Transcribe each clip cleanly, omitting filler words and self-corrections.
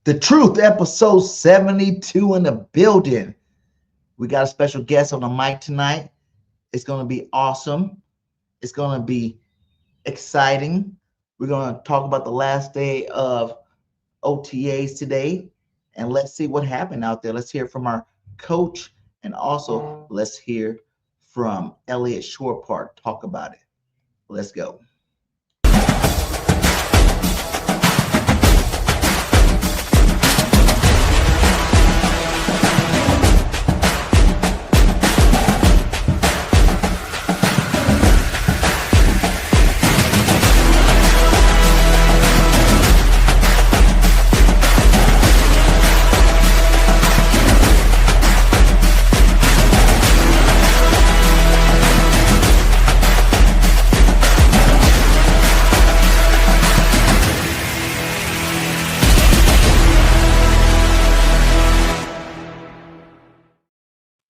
The Truth, episode 72 in the building. We got a special guest on the mic tonight. It's going to be awesome. It's going to be exciting. We're going to talk about the last day of OTAs today, and let's see what happened out there. Let's hear from our coach, and also let's hear from Elliott Shorepart talk about it. Let's go.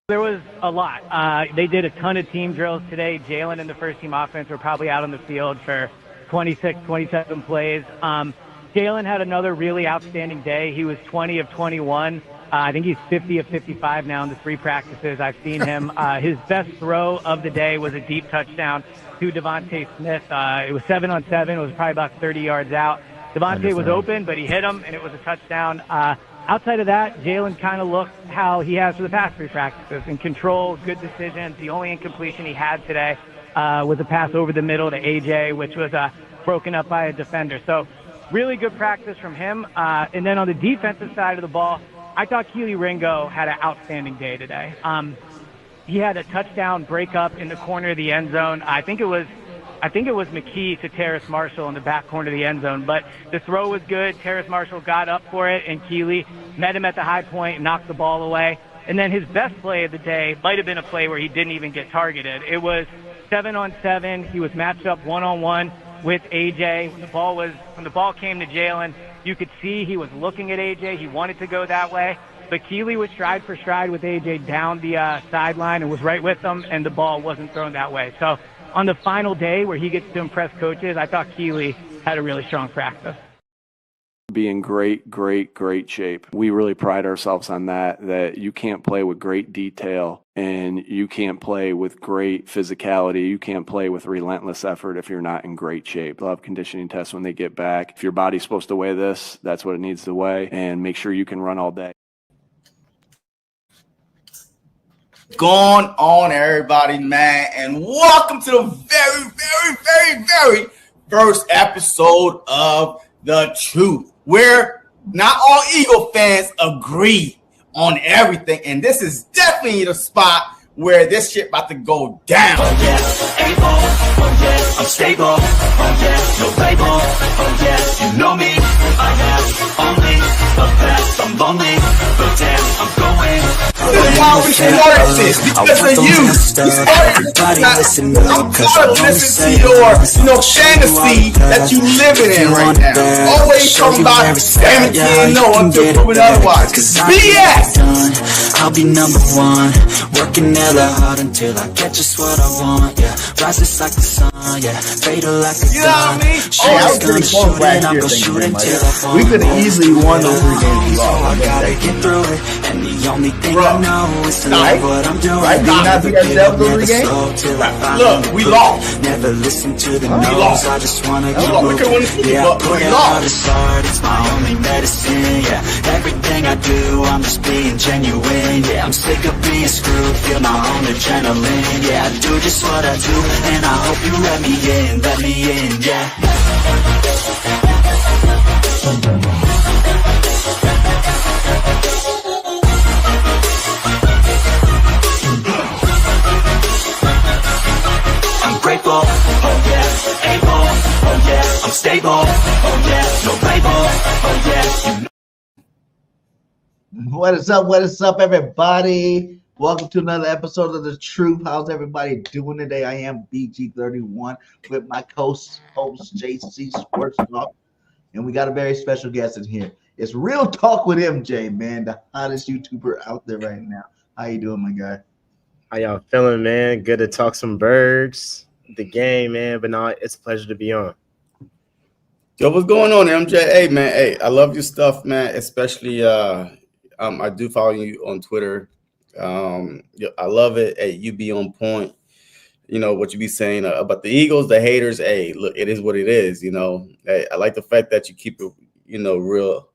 There was a lot. They did a ton of team drills today. Jalen and the first-team offense were probably out on the field for 26, 27 plays. Jalen had another really outstanding day. He was 20 of 21. I think he's 50 of 55 now in the 3 practices. I've seen him. His best throw of the day was a deep touchdown to Devontae Smith. It was 7-on-7. It was probably about 30 yards out. Devontae was open, but he hit him, and it was a touchdown. Outside of that, Jalen kind of looked how he has for the past 3 practices. In control, good decisions. The only incompletion he had today was a pass over the middle to AJ, which was broken up by a defender. So really good practice from him. And then on the defensive side of the ball, I thought Keely Ringo had an outstanding day today. He had a touchdown break up in the corner of the end zone. I think it was McKee to Terrace Marshall in the back corner of the end zone. But the throw was good. Terrace Marshall got up for it, and Keely met him at the high point and knocked the ball away. And then his best play of the day might have been a play where he didn't even get targeted. It was 7-on-7. He was matched up 1-on-1 with AJ. When the ball came to Jalen, you could see he was looking at AJ. He wanted to go that way. But Keely was stride for stride with AJ down the sideline and was right with him, and the ball wasn't thrown that way. So on the final day where he gets to impress coaches, I thought Keely had a really strong practice. Be in great shape. We really pride ourselves on that you can't play with great detail and you can't play with great physicality. You can't play with relentless effort if you're not in great shape. They'll have conditioning tests when they get back. If your body's supposed to weigh this, that's what it needs to weigh, and make sure you can run all day. Going on, everybody, man, and welcome to the very first episode of The Truth, where not all Eagle fans agree on everything, and this is definitely the spot where this shit about to go down. Oh yes, able, oh yes, I'm stable, oh yes, no label, oh yes, you know me, I have only the best, I'm lonely, but damn, I'm going. This is why we started this, because of you. We started this. I'm tired of listening to your fantasy that you living in right now. Always talking about everything no until proven otherwise. BS! I'll be number one, working hella hard until I get just what I want, yeah. Rises like the sun, yeah. Fatal like a gun. You know what I mean? Hey, I was pretty close last year thinking, like, we could have easily won those 3 games we lost. I gotta get through it, and the only thing I know is to love what I'm doing. Right? Did you not see ourselves those 3 games? Look, we lost. Never listen to the We no's, lost. I just wanna We keep lost. We could've won the moving. Super Yeah, Bowl, I put we it lost. all aside, it's my only medicine, yeah. Everything I do, I'm just being genuine, yeah. I'm sick of being screwed, feel my own adrenaline, yeah. I do just what I do, and I hope you let me in, yeah. I'm grateful, oh yes, able, oh yes, I'm stable, oh yes, no label, oh yes, you know. What is up, everybody? Welcome to another episode of The Truth. How's everybody doing today? I am BG31 with my co-host JC Sportstalk, and we got a very special guest in here. It's Real Talk with MJ, man, the hottest YouTuber out there right now. How you doing, my guy? How y'all feeling, man? Good to talk some birds, the game, man. But no, it's a pleasure to be on. Yo, what's going on, MJ? Hey, man. Hey, I love your stuff, man. Especially, I do follow you on Twitter. I love it. Hey, you be on point. You know what you be saying about the Eagles, the haters. Hey, look, it is what it is. Hey, I like the fact that you keep it, real,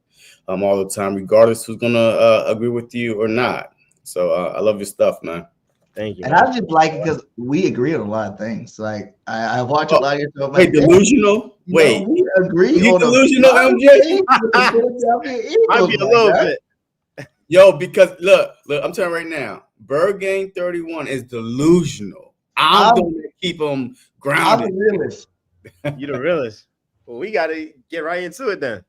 all the time, regardless who's gonna agree with you or not. So I love your stuff, man. Thank you, And man. I just like it because we agree on a lot of things. Like I watch a Oh, lot of your stuff. wait, Like, delusional? Wait, we agree you on a delusional, lot of MJ? things with the Philadelphia Might Eagles, be a my little guy. bit. Yo, because look, I'm telling you right now, Birdgang 31 is delusional. I'm I'm going to keep him I'm grounded. a realist. You the realest. Well, we gotta get right into it then.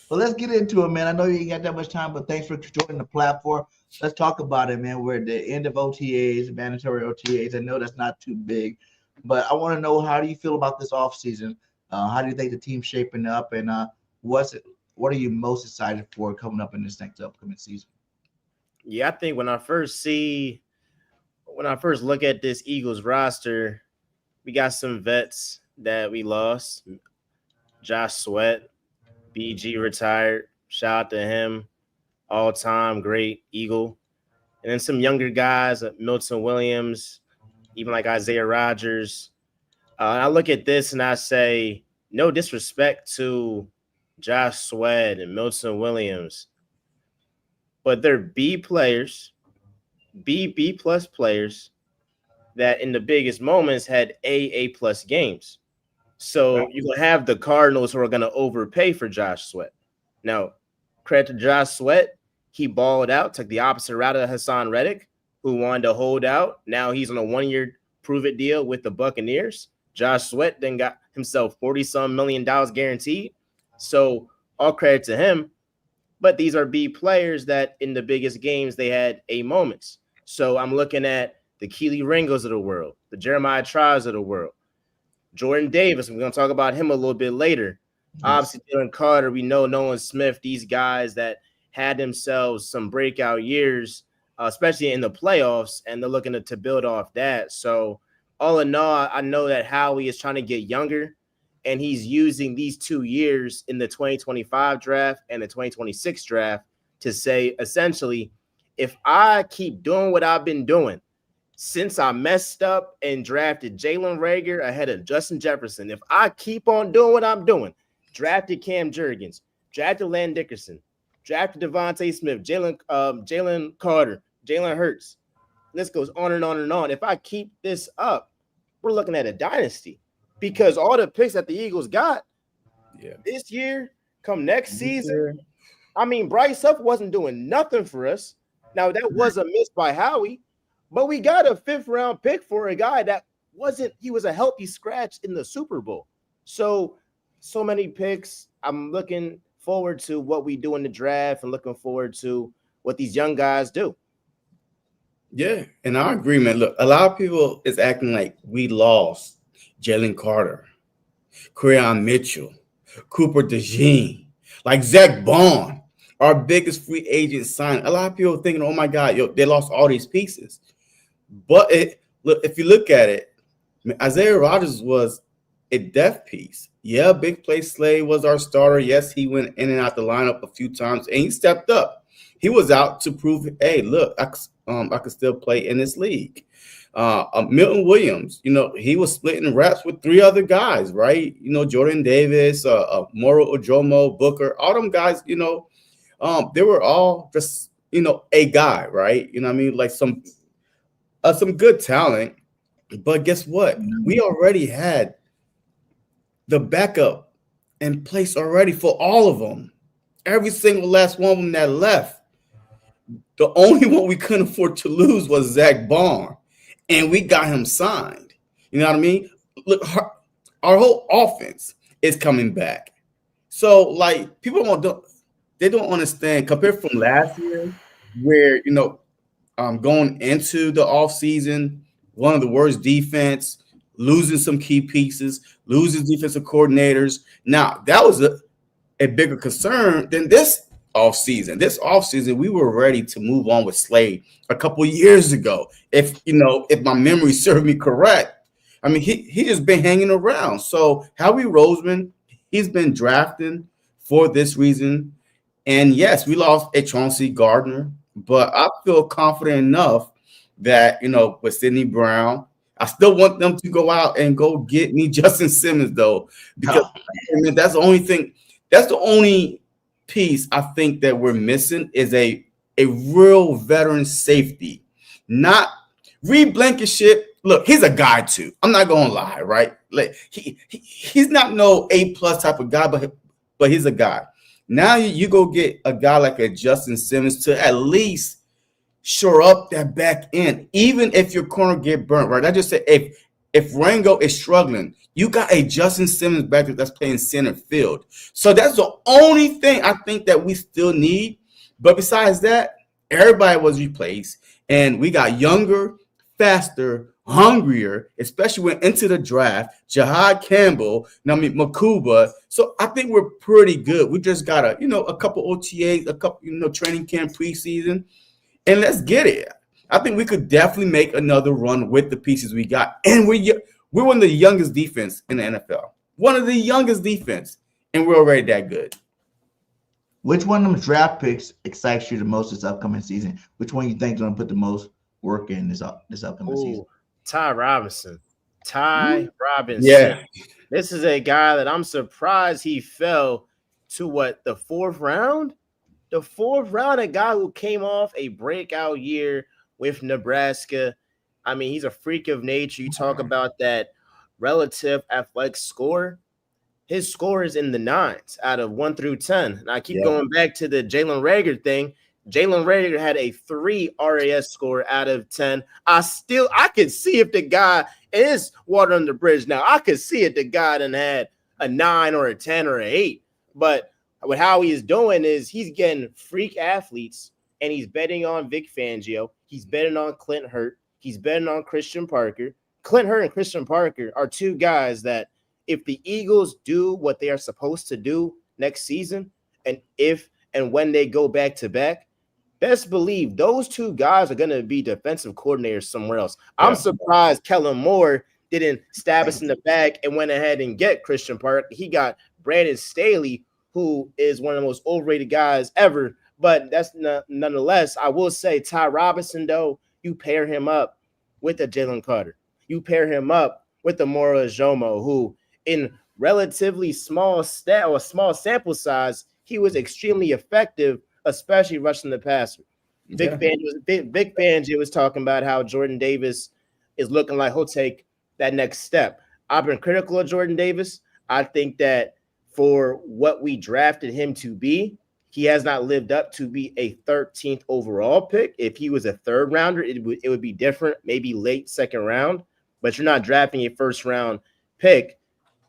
Well, let's get into it, man. I know you ain't got that much time, but thanks for joining the platform. Let's talk about it, man. We're at the end of OTAs, mandatory OTAs. I know that's not too big, but I want to know, how do you feel about this offseason? How do you think the team's shaping up, and what are you most excited for coming up in this next upcoming season? Yeah, I think when I first look at this Eagles roster, we got some vets that we lost. Josh Sweat, BG retired. Shout out to him. All-time great Eagle. And then some younger guys, Milton Williams, even like Isaiah Rodgers. I look at this and I say, no disrespect to Josh Sweat and Milton Williams, but they're B players, B plus players that in the biggest moments had A plus games. So you're gonna have the Cardinals who are gonna overpay for Josh Sweat. Now, credit to Josh Sweat, he balled out, took the opposite route of Hassan Reddick, who wanted to hold out. Now he's on a 1-year prove-it deal with the Buccaneers. Josh Sweat then got himself $40-some million guaranteed. So all credit to him. But these are B players that in the biggest games they had A moments. So I'm looking at the Keely Ringos of the world, the Jeremiah Trials of the world, Jordan Davis. We're going to talk about him a little bit later. Obviously, Dylan Carter, we know Nolan Smith, these guys that had themselves some breakout years, especially in the playoffs, and they're looking to build off that. So all in all, I know that Howie is trying to get younger, and he's using these 2 years in the 2025 draft and the 2026 draft to say, essentially, if I keep doing what I've been doing since I messed up and drafted Jalen Reagor ahead of Justin Jefferson, if I keep on doing what I'm doing, drafted Cam Jurgens, drafted Landon Dickerson, drafted Devontae Smith, Jalen Carter, Jalen Hurts, list goes on and on and on. If I keep this up, we're looking at a dynasty, because all the picks that the Eagles got this year, come next season, I mean, Bryce Huff wasn't doing nothing for us. Now, that was a miss by Howie, but we got a 5th-round pick for a guy that he was a healthy scratch in the Super Bowl. So many picks. I'm looking forward to what we do in the draft and looking forward to what these young guys do. Yeah, and I agree, man. Look, a lot of people is acting like we lost Jalen Carter, Creon Mitchell, Cooper DeJean, like Zach Bond, our biggest free agent sign. A lot of people thinking, oh my God, they lost all these pieces. But look, if you look at it, Isaiah Rodgers was a depth piece. Yeah, Big Play Slay was our starter. Yes, he went in and out the lineup a few times, and he stepped up. He was out to prove, hey, look, I could still play in this league. Milton Williams, he was splitting reps with 3 other guys, right? Jordan Davis, Moro Ojomo, Booker, all them guys, they were all just, a guy, right? You know what I mean? Like some good talent. But guess what? We already had the backup in place already for all of them. Every single last one of them that left. The only one we couldn't afford to lose was Zach Bond, and we got him signed. You know what I mean? Look, our whole offense is coming back. So, like, people don't understand compared from last year, where going into the offseason, one of the worst defense, losing some key pieces, losing defensive coordinators. Now, that was a bigger concern than this offseason. This offseason, we were ready to move on with Slade a couple years ago. If my memory served me correct. I mean, he just been hanging around. So Howie Roseman, He's been drafting for this reason. And yes, we lost a Chauncey Gardner, but I feel confident enough that, with Sidney Brown, I still want them to go out and go get me Justin Simmons, though, because that's the only thing. That's the only piece I think that we're missing is a real veteran safety. Not Reed Blankenship. Look, he's a guy too. I'm not gonna lie, right? Like he's not no A+ type of guy, but he's a guy. Now you go get a guy like a Justin Simmons to at least shore up that back end, even if your corner get burnt, right? I just said if Rango is struggling, you got a Justin Simmons back there that's playing center field. So that's the only thing I think that we still need. But besides that, everybody was replaced, and we got younger, faster, hungrier, especially when into the draft. Jahad Campbell, Makuba. So I think we're pretty good. We just got a couple OTAs, a couple training camp preseason, and let's get it. I think we could definitely make another run with the pieces we got, and we're one of the youngest defense in the NFL. One of the youngest defense, and we're already that good. Which one of them draft picks excites you the most this upcoming season? Which one you think is going to put the most work in this upcoming season? Ty Robinson. Robinson. Yeah. This is a guy that I'm surprised he fell to the fourth round? The fourth round, a guy who came off a breakout year with Nebraska. I mean, he's a freak of nature. You talk about that relative athletic score. His score is in the 9s out of 1 through 10. And I keep going back to the Jalen Reagor thing. Jalen Reagor had a 3 RAS score out of 10. I could see if the guy is water under the bridge now. I could see if the guy done had a 9 or a 10 or an 8. But what how he is doing is he's getting freak athletes, and he's betting on Vic Fangio. He's betting on Clint Hurt. He's betting on Christian Parker. Clint Hurt and Christian Parker are two guys that if the Eagles do what they are supposed to do next season, and if and when they go back to back, best believe those two guys are going to be defensive coordinators somewhere else. I'm surprised Kellen Moore didn't stab us in the back and went ahead and get Christian Parker. He got Brandon Staley, who is one of the most overrated guys ever. But that's nonetheless, I will say Ty Robinson, though, you pair him up with a Jalen Carter. You pair him up with the Moro Ajomo, who in relatively small sample size, he was extremely effective, especially rushing the passer. Vic Fangio was talking about how Jordan Davis is looking like he'll take that next step. I've been critical of Jordan Davis. I think that for what we drafted him to be, he has not lived up to be a 13th overall pick. If he was a third rounder, it would be different, maybe late second round. But you're not drafting a first round pick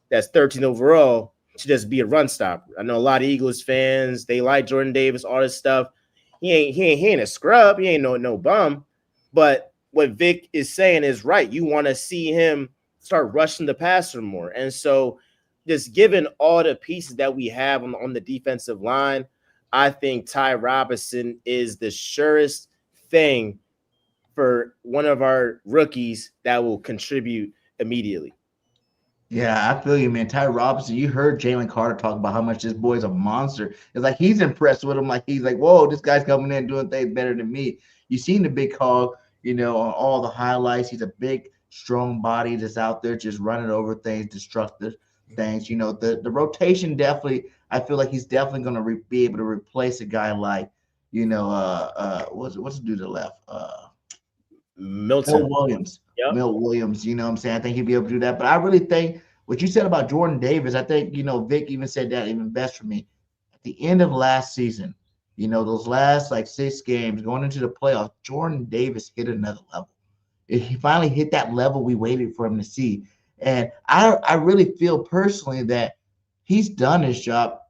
that's 13th overall to just be a run stopper. I know a lot of Eagles fans, they like Jordan Davis, all this stuff. He ain't a scrub. He ain't no bum. But what Vic is saying is right. You want to see him start rushing the passer more. And so just given all the pieces that we have on the defensive line, I think Ty Robinson is the surest thing for one of our rookies that will contribute immediately. Yeah, I feel you, man. Ty Robinson, you heard Jalen Carter talk about how much this boy's a monster. It's like he's impressed with him. Like he's like, whoa, this guy's coming in doing things better than me. You seen the big hog, on all the highlights. He's a big, strong body that's out there just running over things, destructive things. The rotation definitely, I feel like he's definitely going to be able to replace a guy like, what's the dude to the left? Milton Williams. Yep. Milt Williams, you know what I'm saying? I think he'd be able to do that. But I really think what you said about Jordan Davis, I think, Vic even said that even best for me. At the end of last season, those last 6 games going into the playoffs, Jordan Davis hit another level. He finally hit that level we waited for him to see. And I really feel personally that he's done his job,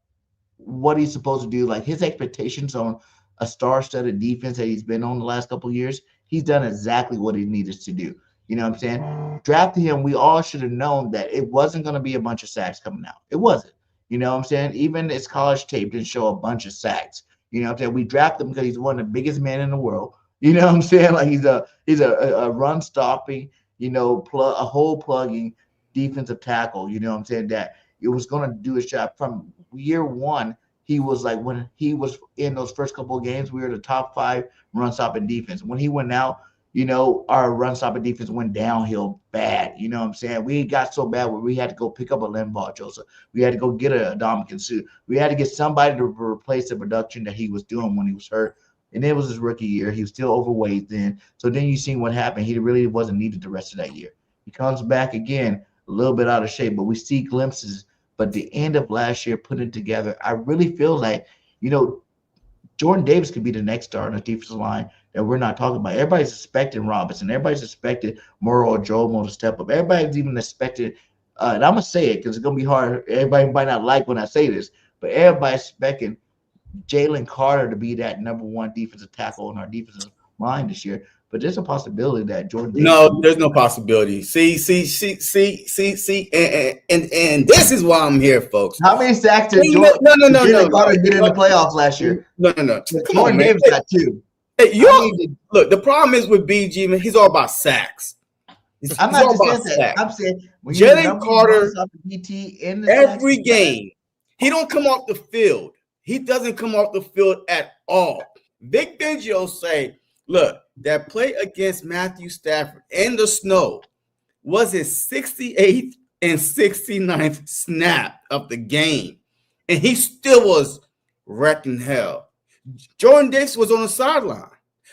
what he's supposed to do. Like his expectations on a star-studded defense that he's been on the last couple of years, he's done exactly what he needed to do. You know what I'm saying? Drafting him, we all should have known that it wasn't going to be a bunch of sacks coming out. It wasn't. You know what I'm saying? Even his college tape didn't show a bunch of sacks. You know what I'm saying? We drafted him because he's one of the biggest men in the world. You know what I'm saying? Like he's a run-stopping, a hole-plugging defensive tackle. You know what I'm saying? That it was going to do his job. From year one, he was like, when he was in those first couple of games, we were the top 5 run stopping defense. When he went out, our run stopping defense went downhill bad. You know what I'm saying? We got so bad where we had to go pick up a Linval Joseph. We had to go get a Dominican Sue. We had to get somebody to replace the production that he was doing when he was hurt. And it was his rookie year. He was still overweight then. So then you see what happened. He really wasn't needed the rest of that year. He comes back again, a little bit out of shape, but we see glimpses. But the end of last year, putting it together, I really feel like, Jordan Davis could be the next star on the defensive line that we're not talking about. Everybody's expecting Robinson. Everybody's expecting Moro or Jomo to step up. Everybody's even expecting, and I'm going to say it because it's going to be hard. Everybody might not like when I say this, but everybody's expecting Jalen Carter to be that number 1 defensive tackle in our defensive line this year. But there's a possibility that Jordan Davis. No, there's no possibility. See, and this is why I'm here, folks. How many sacks did No. Jalen Carter get in the playoffs last year? No. Jordan Davis got 2. Hey, look, the problem is with BG, man, he's all about sacks. I'm not just saying that. I'm saying when Jalen Carter, in every game, he don't come off the field. He doesn't come off the field at all. Vic Fangio say, look, that play against Matthew Stafford in the snow was his 68th and 69th snap of the game. And he still was wrecking hell. Jordan Davis was on the sideline.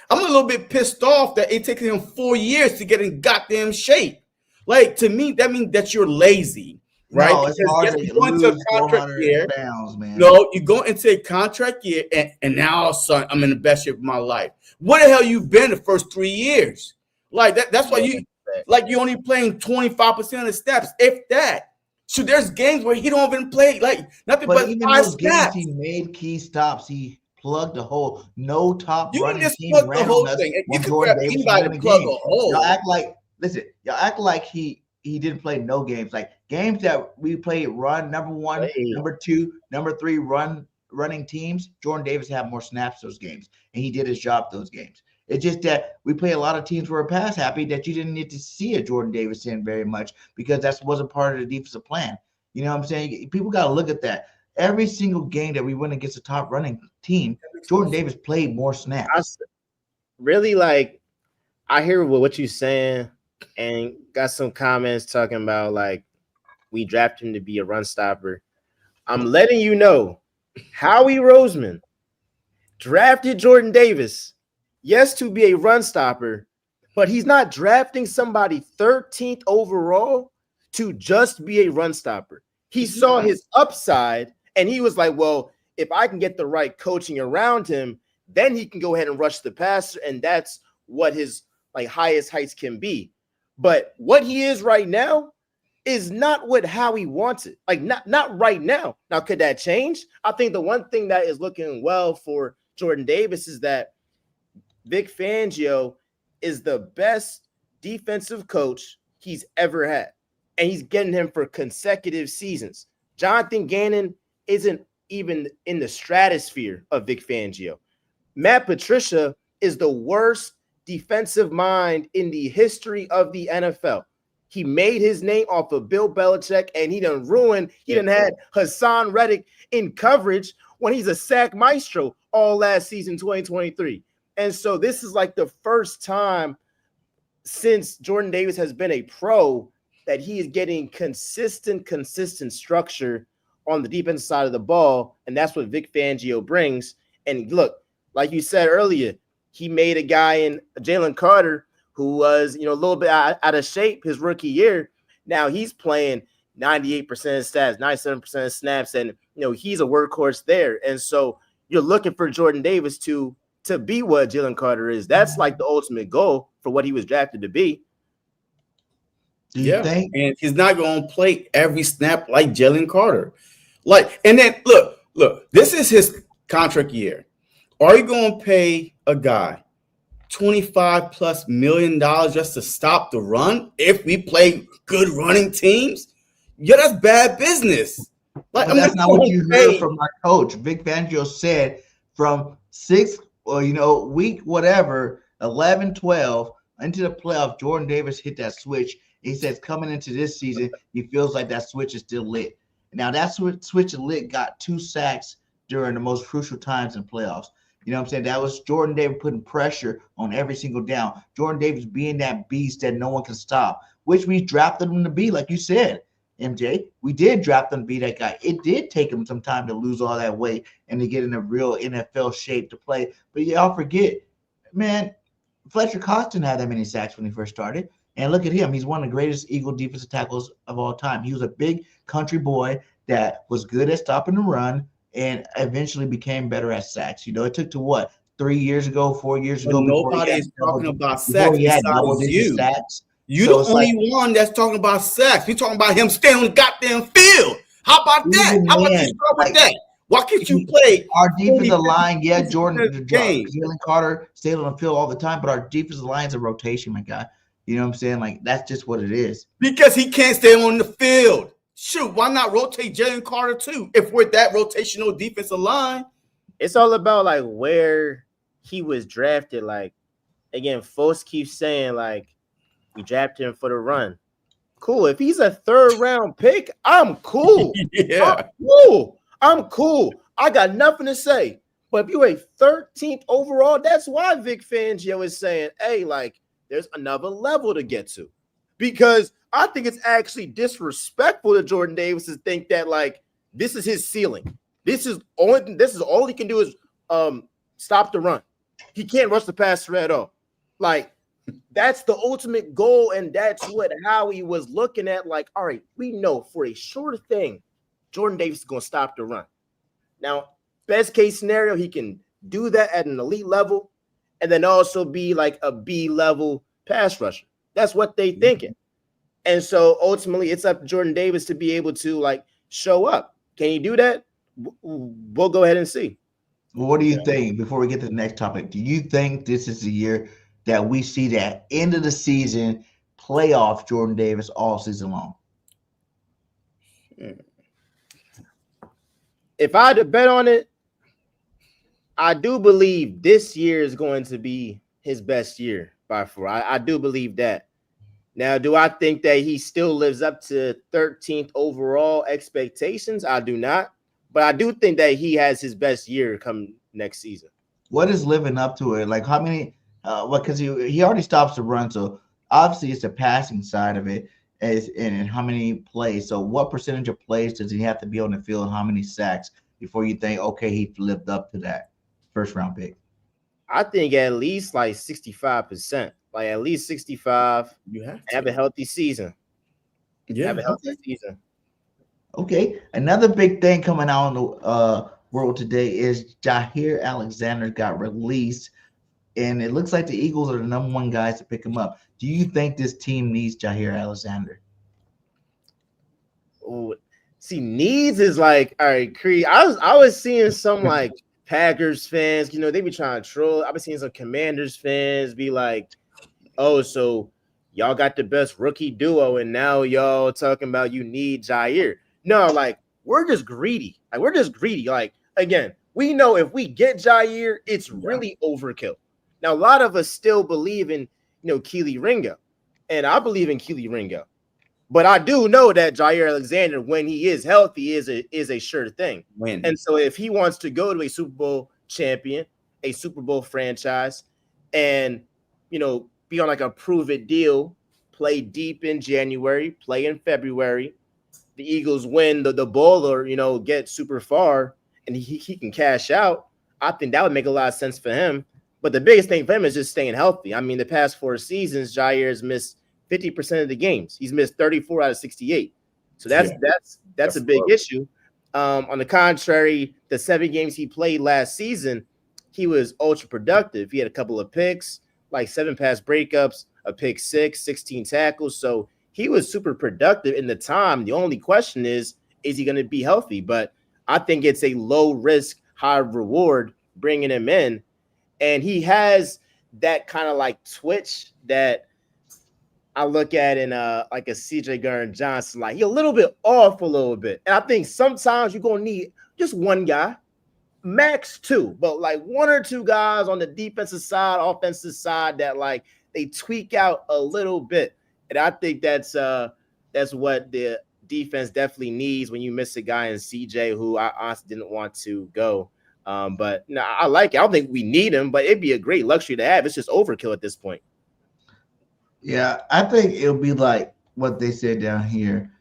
I'm a little bit pissed off that it takes him 4 years to get in goddamn shape. Like, to me, that means that you're lazy. Right? No, it's hard to lose 400 pounds, man. No, you go into a contract year, and now all of a sudden I'm in the best shape of my life. What the hell you've been the first 3 years? Like that's why you're only playing 25% of the snaps, if that. So there's games where he don't even play nothing but even 5 those snaps. games he made key stops. He plugged the hole. No top You running can just team plug ran the whole on us thing. when You can Jordan grab Davis anybody was to in the plug game. a hole. Y'all act like he didn't play no games. Like games that we played run number 1, number 2, number 3 running teams. Jordan Davis had more snaps those games, and he did his job those games. It's just that we play a lot of teams who are pass happy that you didn't need to see a Jordan Davis in very much because that wasn't part of the defensive plan. You know what I'm saying? People got to look at that. Every single game that we went against a top running team, Jordan Davis played more snaps. I hear what you're saying and got some comments talking about we drafted him to be a run stopper. I'm letting you know Howie Roseman drafted Jordan Davis, yes, to be a run stopper, but he's not drafting somebody 13th overall to just be a run stopper. He saw his upside and he was like, well, if I can get the right coaching around him, then he can go ahead and rush the passer. And that's what his highest heights can be. But what he is right now is not what Howie wants it. Not right now. Now, could that change? I think the one thing that is looking well for Jordan Davis is that Vic Fangio is the best defensive coach he's ever had. And he's getting him for consecutive seasons. Jonathan Gannon isn't even in the stratosphere of Vic Fangio. Matt Patricia is the worst defensive mind in the history of the NFL. He made his name off of Bill Belichick, and he done had Hassan Reddick in coverage when he's a sack maestro all last season, 2023. And so this is the first time since Jordan Davis has been a pro that he is getting consistent structure on the defensive side of the ball, and that's what Vic Fangio brings. And look, like you said earlier, he made a guy in Jalen Carter who was, a little bit out of shape his rookie year. Now he's playing 98% of snaps, 97% of snaps, and he's a workhorse there. And so you're looking for Jordan Davis to be what Jalen Carter is. That's the ultimate goal for what he was drafted to be. Do you think? And he's not going to play every snap like Jalen Carter. And then look, this is his contract year. Are you going to pay a guy $25+ million just to stop the run if we play good running teams? Yeah, that's bad business. That's not what you heard from our coach. Vic Fangio said from week 11, 12 into the playoff, Jordan Davis hit that switch. He says coming into this season, he feels like that switch is still lit. Now that's what Switch and Lit got 2 sacks during the most crucial times in playoffs. You know what I'm saying? That was Jordan Davis putting pressure on every single down. Jordan Davis being that beast that no one can stop, which we drafted him to be, like you said, MJ. We did draft him to be that guy. It did take him some time to lose all that weight and to get in a real NFL shape to play. But y'all forget, man, Fletcher Cox didn't have that many sacks when he first started. And look at him. He's one of the greatest Eagle defensive tackles of all time. He was a big country boy that was good at stopping the run and eventually became better at sacks. You know, it took to what, 3 years ago, 4 years ago? Nobody is talking about before sacks he had besides double-digit you. sacks. You're So the only one that's talking about sacks. We're talking about him staying on the goddamn field. How about that? Even How about then, you start with like, that? Why can't you play our defensive 40, line? Yeah, 50% Jordan, of the game? Jalen Carter stayed on the field all the time, but our defensive line's a rotation, my guy. You know what I'm saying? Like, that's just what it is. Because he can't stay on the field. Shoot, why not rotate Jalen Carter too? If we're that rotational defensive line, It's all about like where he was drafted. Like again, folks keep saying like we drafted him for the run. Cool. If he's a 3rd round pick, I'm cool. yeah. I'm cool. I got nothing to say. But if you're a 13th overall, that's why Vic Fangio is saying, hey, like, there's another level to get to. Because I think it's actually disrespectful to Jordan Davis to think that, like, this is his ceiling. This is all he can do is stop the run. He can't rush the passer at all. Like, that's the ultimate goal, and that's what Howie was looking at. Like, all right, we know for a sure thing, Jordan Davis is going to stop the run. Now, best case scenario, he can do that at an elite level and then also be like a B level pass rusher. That's what they thinking. And so ultimately, it's up to Jordan Davis to be able to like show up. Can he do that? We'll go ahead and see. Well, what do you think before we get to the next topic? Do you think this is the year that we see that end of the season playoff Jordan Davis all season long? If I had to bet on it, I do believe this year is going to be his best year by far. I do believe that. Now, do I think that he still lives up to 13th overall expectations? I do not. But I do think that he has his best year come next season. What is living up to it? Like how many because he already stops the run, so obviously it's the passing side of it and how many plays. So what percentage of plays does he have to be on the field and how many sacks before you think, okay, he lived up to that first round pick? I think at least like 65%. Like at least 65. You have a healthy season. Yeah. Have a healthy season. Okay. Another big thing coming out in the world today is Jaire Alexander got released. And it looks like the Eagles are the number 1 guys to pick him up. Do you think this team needs Jaire Alexander? Ooh, see, needs is like, all right, Creed. I was seeing some like Packers fans, you know, they be trying to troll. I've been seeing some Commanders fans be like, oh, so y'all got the best rookie duo, and now y'all talking about you need Jaire. No, like, we're just greedy. Like, again, we know if we get Jaire, it's really overkill. Now, a lot of us still believe in, Keely Ringo, and I believe in Keely Ringo. But I do know that Jaire Alexander, when he is healthy, is a sure thing. And so if he wants to go to a Super Bowl champion, a Super Bowl franchise, and, be on like a prove-it deal, play deep in January, play in February, the Eagles win the bowl or, get super far, and he can cash out, I think that would make a lot of sense for him. But the biggest thing for him is just staying healthy. I mean, the past 4 seasons, Jaire has missed 50% of the games. He's missed 34 out of 68. So that's a big issue. On the contrary, the 7 games he played last season, he was ultra productive. He had a couple of picks, like 7 pass breakups, a pick 6, 16 tackles. So he was super productive in the time. The only question is he going to be healthy? But I think it's a low risk, high reward bringing him in. And he has that kind of like twitch that I look at in like a CJ Gardner-Johnson. Like, he's a little bit off a little bit. And I think sometimes you're going to need just one guy, max 2, but like 1 or 2 guys on the defensive side, offensive side that like they tweak out a little bit. And I think that's what the defense definitely needs when you miss a guy in CJ who I honestly didn't want to go. But no, I like it. I don't think we need him, but it'd be a great luxury to have. It's just overkill at this point. Yeah, I think it'll be like what they said down here.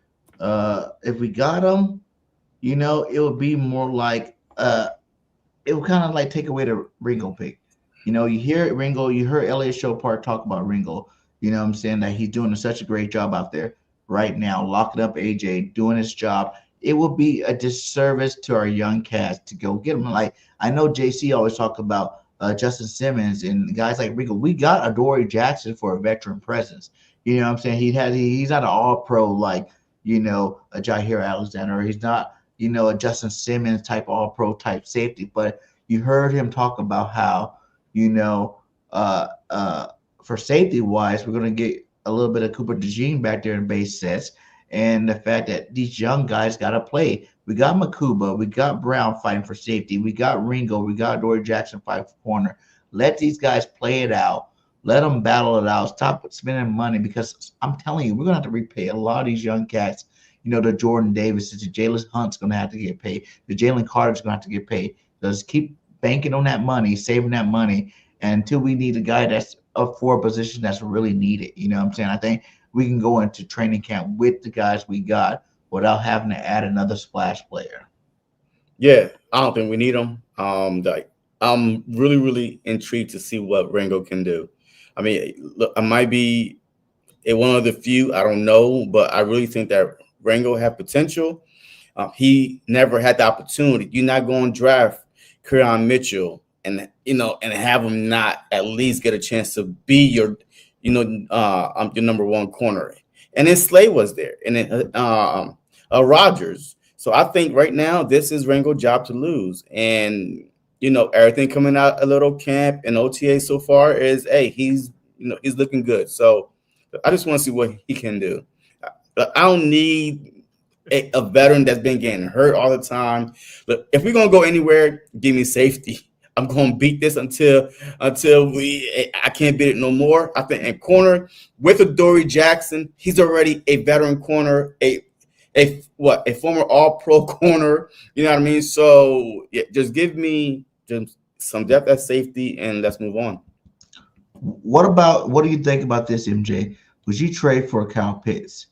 If we got him, it would be more like it would kind of like take away the Ringo pick. You hear Ringo, you heard Elliot Showpart talk about Ringo. You know what I'm saying? That he's doing such a great job out there right now, locking up AJ, doing his job. It would be a disservice to our young cast to go get him. Like, I know JC always talk about Justin Simmons and guys like Ringo. We got Adoree Jackson for a veteran presence. You know what I'm saying? He's not an all-pro like, a Jaire Alexander. He's not, a Justin Simmons type all-pro type safety. But you heard him talk about how, for safety wise, we're going to get a little bit of Cooper DeJean back there in base sets, and the fact that these young guys got to play. We got Makuba, we got Brown fighting for safety, we got Ringo, we got Adoree Jackson fighting for corner. Let these guys play it out. Let them battle it out. Stop spending money, because I'm telling you, we're going to have to repay a lot of these young cats. The Jordan Davis, the Jalen Hunt's going to have to get paid. The Jalen Carter's going to have to get paid. Just keep banking on that money, saving that money, until we need a guy that's up for a position that's really needed. You know what I'm saying? I think we can go into training camp with the guys we got without having to add another splash player. Yeah, I don't think we need him. I'm really, really intrigued to see what Ringo can do. I mean, look, I might be one of the few, I don't know, but I really think that Ringo had potential. He never had the opportunity. You're not going to draft Keon Mitchell and have him not at least get a chance to be your number one corner. And then Slay was there, and then Rodgers. So I think right now this is Ringo's job to lose. And everything coming out a little camp and OTA so far is, hey, he's looking good. So I just want to see what he can do. I don't need a veteran that's been getting hurt all the time. Look, if we're gonna go anywhere, give me safety. I'm gonna beat this until I can't beat it no more. I think in corner with Adoree Jackson, he's already a veteran corner, a former All-Pro corner. You know what I mean? So yeah, just give me just some depth at safety, and let's move on. What do you think about this, MJ? Would you trade for Kyle Pitts?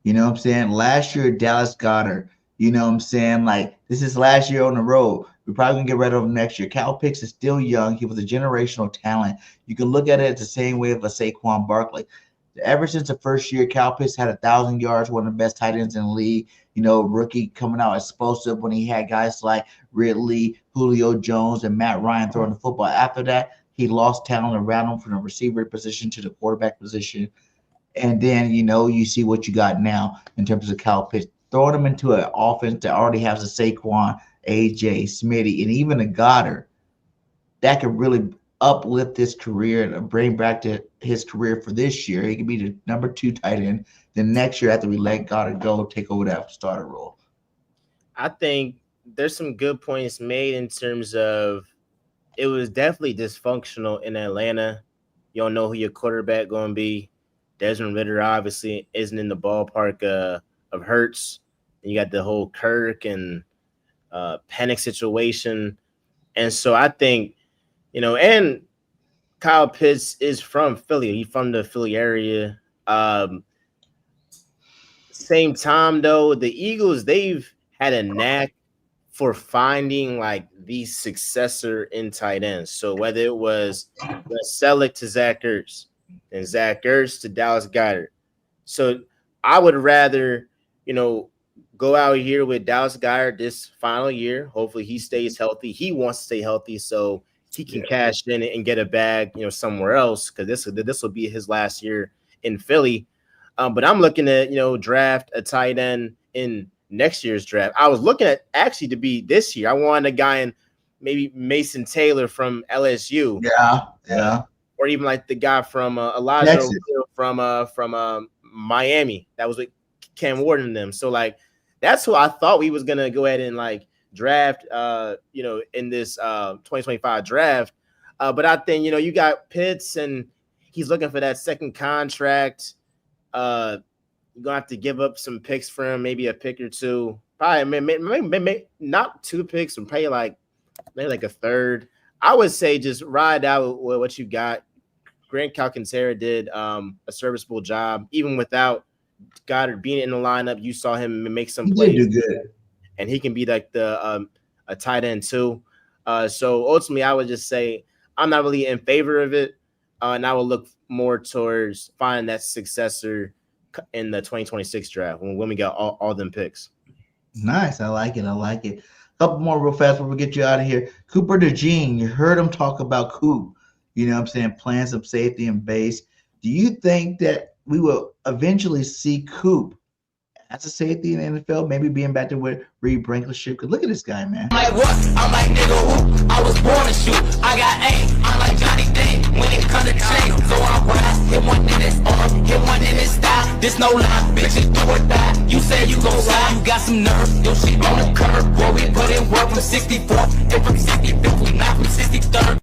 You know what I'm saying? Last year, Dallas Goedert. You know what I'm saying? Like, this is last year on the road. We're probably going to get rid of him next year. Kyle Pitts is still young. He was a generational talent. You can look at it the same way of a Saquon Barkley. Ever since the first year, Kyle Pitts had 1,000 yards, one of the best tight ends in the league. Rookie coming out explosive when he had guys like Ridley, Julio Jones, and Matt Ryan throwing the football. After that, he lost talent around him from the receiver position to the quarterback position. And then, you see what you got now in terms of Kyle Pitts. Throwing him into an offense that already has a Saquon, AJ, Smitty, and even a Goddard that could really uplift his career and bring back to his career for this year. He could be the number 2 tight end. Then next year, after we let Goddard go, take over that starter role. I think there's some good points made in terms of it was definitely dysfunctional in Atlanta. You don't know who your quarterback going to be. Desmond Ridder obviously isn't in the ballpark of Hurts. And you got the whole Kirk and Penix situation. And so I think, and Kyle Pitts is from Philly. He's from the Philly area. Same time, though, the Eagles, they've had a knack for finding like the successor in tight ends. So whether it was Selleck to Zach Ertz, and Zach Ertz to Dallas Goedert. So I would rather, go out here with Dallas Goedert this final year. Hopefully he stays healthy. He wants to stay healthy so he can cash in and get a bag, somewhere else, because this will be his last year in Philly. But I'm looking at, draft a tight end in next year's draft. I was looking at actually to be this year. I wanted a guy in maybe Mason Taylor from LSU. Yeah. Or even like the guy from Elijah from Miami. That was with Cam Ward and them. So like that's who I thought we was gonna go ahead and like draft. In this 2025 draft. But I think you got Pitts and he's looking for that second contract. you're gonna have to give up some picks for him, maybe a pick or two. Probably maybe not 2 picks, and probably maybe like a third. I would say just ride out with what you got. Grant Calcaterra did a serviceable job, even without Goddard being in the lineup. You saw him make some He plays, did do good, and he can be like a tight end too. So ultimately, I would just say I'm not really in favor of it, and I will look more towards finding that successor in the 2026 draft when we got all them picks. Nice. I like it. I like it. Couple more real fast before we get you out of here. Cooper DeJean, you heard him talk about Coop. You know what I'm saying? Playing some safety and base. Do you think that we will eventually see Coop as a safety in the NFL, maybe being back to where Reed Blankenship? Because look at this guy, man. I'm like what? I'm like nigga who? I was born to shoot. I got aim. I'm like Johnny Dang when it comes to change. So I rise, hit one in his arm, hit one in his thigh. This no lie, bitches do or die. You say you gon' ride, you got some nerve. Yo, shit on the curb. Boy, we put in work from 64 and from 65th, we not from 63rd.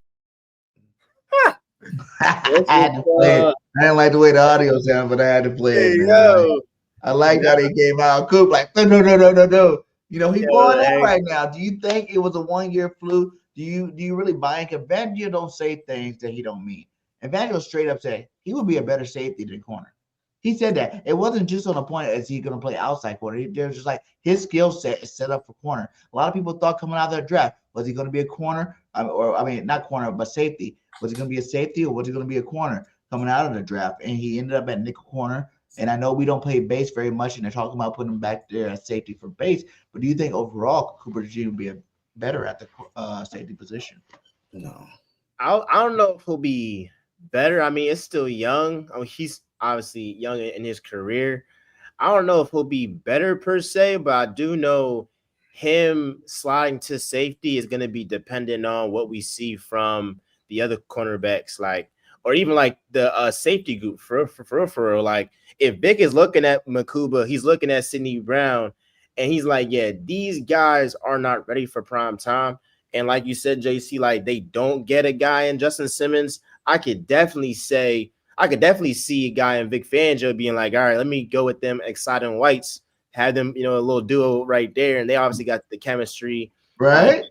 I had to play it. I didn't like the way the audio sounded, but I had to play it. Man. I like how they came out. Coop like no. You know, he's balling out right now. Do you think it was a 1-year fluke? Do you really buy it? Evangelo don't say things that he don't mean. Evangelo straight up said he would be a better safety than corner. He said that. It wasn't just on the point as he's going to play outside corner. There's just like his skill set is set up for corner. A lot of people thought coming out of the draft, was he going to be a corner? Not corner, but safety. Was he going to be a safety or was he going to be a corner coming out of the draft? And he ended up at nickel corner. And I know we don't play base very much, and they're talking about putting him back there as safety for base. But do you think overall Cooper DeJean would be better at the safety position? No. I don't know if he'll be better. I mean, it's still young. I mean, he's obviously young in his career. I don't know if he'll be better per se, but I do know him sliding to safety is going to be dependent on what we see from the other cornerbacks, or even the safety group for real. Like if Vic is looking at Makuba, he's looking at Sidney Brown, and he's like, yeah, these guys are not ready for prime time. And like you said, JC, like they don't get a guy in Justin Simmons. I could definitely see a guy in Vic Fangio being like, all right, let me go with them exciting whites, have them, a little duo right there. And they obviously got the chemistry. Right.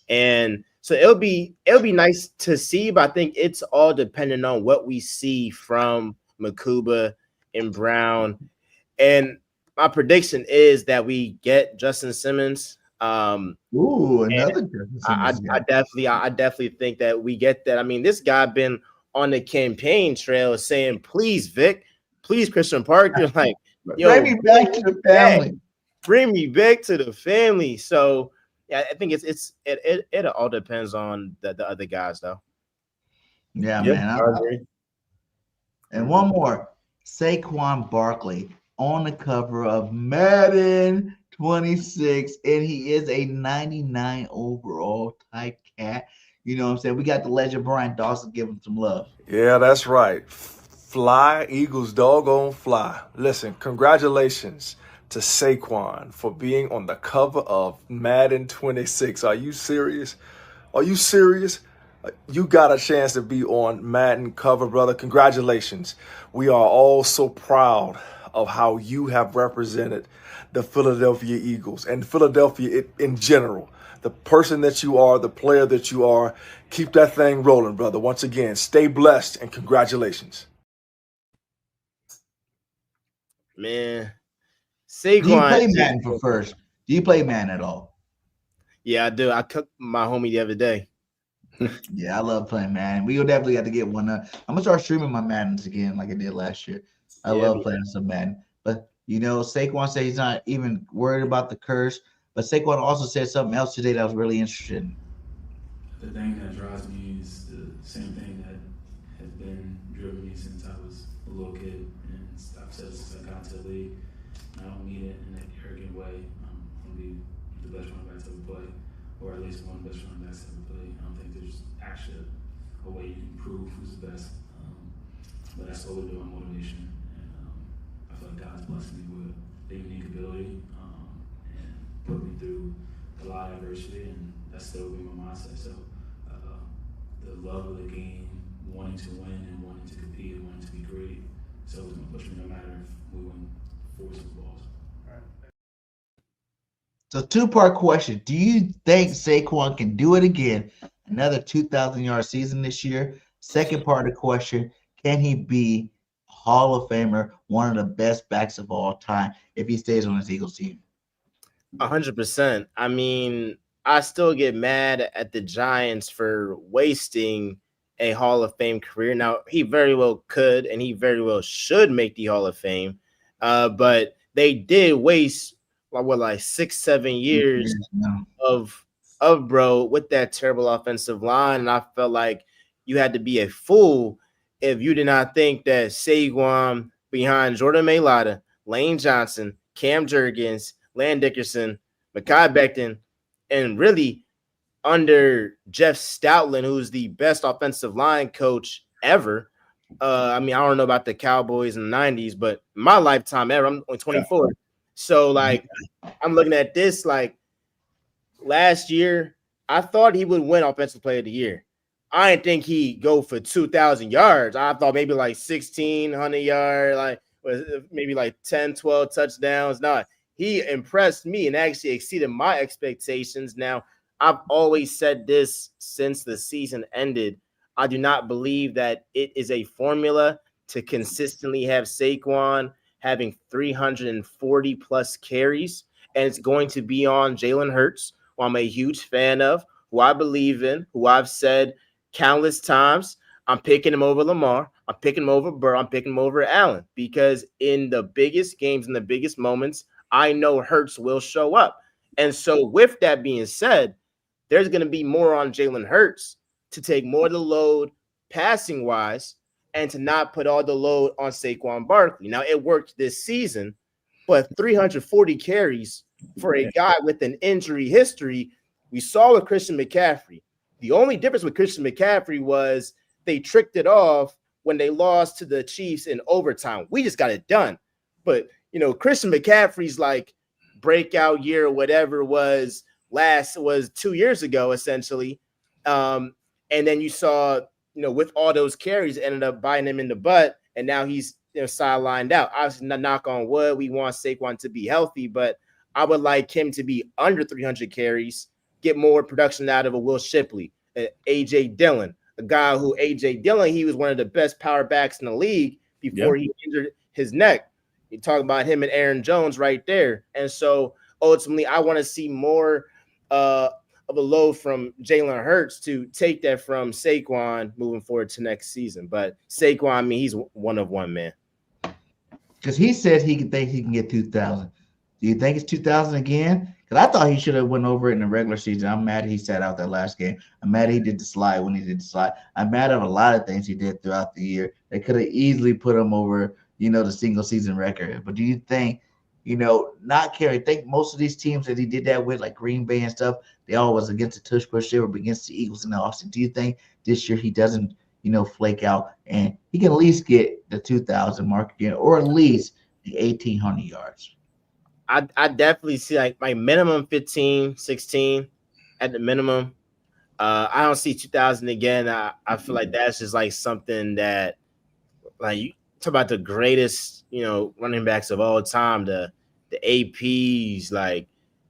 And so it'll be nice to see, but I think it's all dependent on what we see from Makuba and Brown. And my prediction is that we get Justin Simmons. Another Justin Simmons. I definitely think that we get that. I mean, this guy been on the campaign trail saying, please, Vic, please, Christian Parker, like, bring me back to the family. Bring me back to the family. So yeah, I think it all depends on the other guys, though. Yeah, man. I agree. And one more, Saquon Barkley on the cover of Madden 26, and he is a 99 overall type cat. You know what I'm saying? We got the legend Brian Dawson giving him some love. Yeah, that's right. Fly, Eagles, doggone fly. Listen, congratulations to Saquon for being on the cover of Madden 26. Are you serious? You got a chance to be on Madden cover, brother. Congratulations. We are all so proud of how you have represented the Philadelphia Eagles and Philadelphia in general. The person that you are, the player that you are. Keep that thing rolling, brother. Once again, stay blessed and congratulations. Man, Do Saquon. you play Madden for first? Do you play Madden at all? Yeah, I do. I cooked my homie the other day. Yeah, I love playing Madden. We'll definitely have to get one. I'm gonna start streaming my Maddens again, like I did last year. I love playing some Madden. But Saquon said he's not even worried about the curse. But Saquon also said something else today that I was really interested in. The thing that drives me is the same thing that has been driven me since I was a little kid, and I've said since I got into the league. I don't mean it in an arrogant way. I'm gonna be the best running back to ever play, or at least one of the best running backs to ever play. I don't think there's actually a way you can prove who's the best. But that's what we're doing, motivation. And I feel like God's blessed me with a unique ability and put me through a lot of adversity, and that's still been my mindset. So the love of the game, wanting to win and wanting to compete and wanting to be great, it's always going to push me no matter if we win 4 Super Bowls. So, two-part question. Do you think Saquon can do it again? Another 2,000-yard season this year? Second part of the question, can he be a Hall of Famer, one of the best backs of all time if he stays on his Eagles team? 100%. I mean, I still get mad at the Giants for wasting a Hall of Fame career. Now, he very well could, and he very well should make the Hall of Fame. But they did waste like 6-7 years of bro with that terrible offensive line. And I felt like you had to be a fool if you did not think that Saquon behind Jordan Mailata, Lane Johnson, Cam Jurgens, Land Dickerson, Mekhi Becton, and really under Jeff Stoutland, who's the best offensive line coach ever. I mean, I don't know about the Cowboys in the 90s, but my lifetime ever, I'm only 24. Yeah. So, like, I'm looking at this, like, last year, I thought he would win Offensive Player of the Year. I didn't think he'd go for 2,000 yards. I thought maybe like 1,600 yards, like maybe like 10, 12 touchdowns. No, he impressed me and actually exceeded my expectations. Now, I've always said this since the season ended. I do not believe that it is a formula to consistently have Saquon having 340 plus carries, and it's going to be on Jalen Hurts, who I'm a huge fan of, who I believe in, who I've said countless times, I'm picking him over Lamar, I'm picking him over Burrow, I'm picking him over Allen, because in the biggest games, in the biggest moments, I know Hurts will show up. And so with that being said, there's going to be more on Jalen Hurts to take more of the load passing wise and to not put all the load on Saquon Barkley. Now, it worked this season, but 340 carries for a guy with an injury history, we saw with Christian McCaffrey. The only difference with Christian McCaffrey was they tricked it off when they lost to the Chiefs in overtime. We just got it done. But, you know, Christian McCaffrey's like breakout year or whatever was 2 years ago, essentially. And then you saw, you know, with all those carries, ended up biting him in the butt, and now he's, you know, sidelined out. Obviously, knock on wood, we want Saquon to be healthy, but I would like him to be under 300 carries, get more production out of a Will Shipley, A.J. Dillon, a guy who A.J. Dillon, he was one of the best power backs in the league before he injured his neck. You talk about him and Aaron Jones right there. And so ultimately, I want to see more of a load from Jalen Hurts to take that from Saquon moving forward to next season. But Saquon, I mean, he's one of one, man. Because he said he can get 2,000. Do you think it's 2,000 again? Because I thought he should have went over it in the regular season. I'm mad he sat out that last game. I'm mad he did the slide when he did the slide. I'm mad at a lot of things he did throughout the year. They could have easily put him over, you know, the single season record. But do you think, you know, not carry? I think most of these teams that he did that with, like Green Bay and stuff, they all was against the tush push. They were against the Eagles in the offseason. Do you think this year he doesn't, you know, flake out and he can at least get the 2,000 mark again, or at least the 1,800 yards? I definitely see like my minimum 15, 16 at the minimum. I don't see 2,000 again. I feel like that's just like something that, like, you talk about the greatest, you know, running backs of all time, the APs, like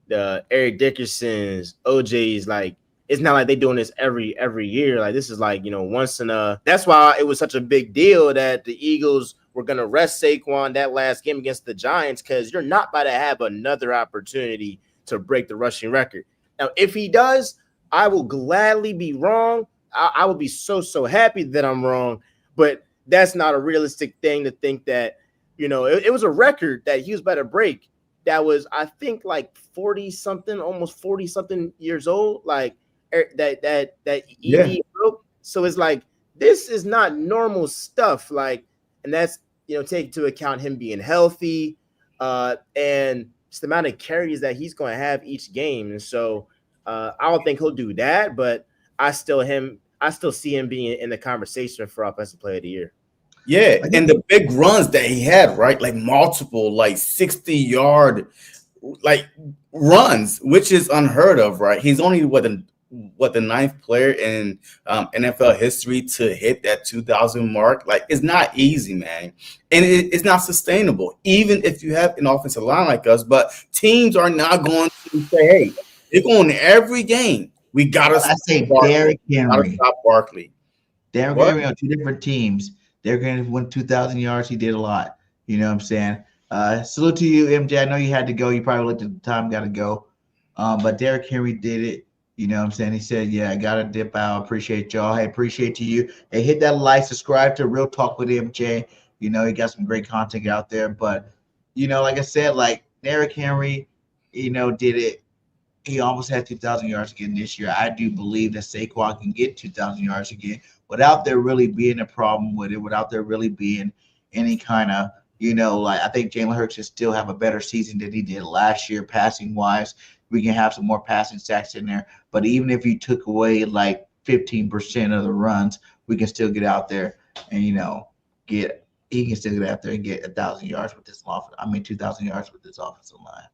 the Eric Dickersons, OJs, like it's not like they're doing this every year. Like this is like, you know, once in a. That's why it was such a big deal that the Eagles were going to rest Saquon that last game against the Giants, because you're not about to have another opportunity to break the rushing record. Now, if he does, I will gladly be wrong. I will be so happy that I'm wrong, but that's not a realistic thing to think that, you know, it was a record that he was about to break. That was, I think, like 40-something, almost 40-something years old, like that ED broke. So it's like, this is not normal stuff. Like, and that's, you know, take into account him being healthy and just the amount of carries that he's going to have each game. And so I don't think he'll do that, but I still see him being in the conversation for Offensive Player of the Year. Yeah, and the big runs that he had, right? Like multiple, like 60-yard, like runs, which is unheard of, right? He's only the ninth player in NFL history to hit that 2,000 mark. Like, it's not easy, man, and it's not sustainable, even if you have an offensive line like us. But teams are not going to say, "Hey, they're going to every game. We gotta I stop say Barkley. Derrick Gotta Henry. stop Barkley." Derrick What? Henry on two different teams. Derrick Henry won 2,000 yards. He did a lot. You know what I'm saying? Salute to you, MJ. I know you had to go. You probably looked at the time, got to go. But Derrick Henry did it. You know what I'm saying? He said, yeah, I got to dip out. Appreciate y'all. Hey, appreciate you. Hey, hit that like, subscribe to Real Talk with MJ. You know, he got some great content out there. But, you know, like I said, like Derrick Henry, you know, did it. He almost had 2,000 yards again this year. I do believe that Saquon can get 2,000 yards again without there really being a problem with it, without there really being any kind of, you know, like I think Jalen Hurts should still have a better season than he did last year, passing wise. We can have some more passing sacks in there. But even if you took away like 15% of the runs, we can still get out there and, you know, he can still get out there and get 1,000 yards with this offense. 2,000 yards with this offensive line.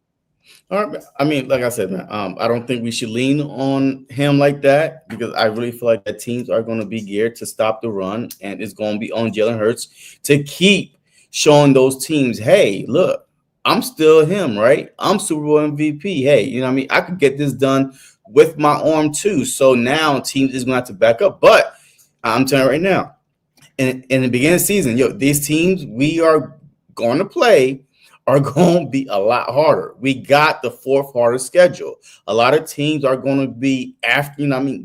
All right. I mean, like I said, man, I don't think we should lean on him like that, because I really feel like the teams are going to be geared to stop the run, and it's going to be on Jalen Hurts to keep showing those teams, hey, look, I'm still him, right? I'm Super Bowl MVP. Hey, you know what I mean? I could get this done with my arm too. So now teams is going to have to back up. But I'm telling you right now, in the beginning of the season, these teams we are going to play are going to be a lot harder. We got the fourth hardest schedule. A lot of teams are going to be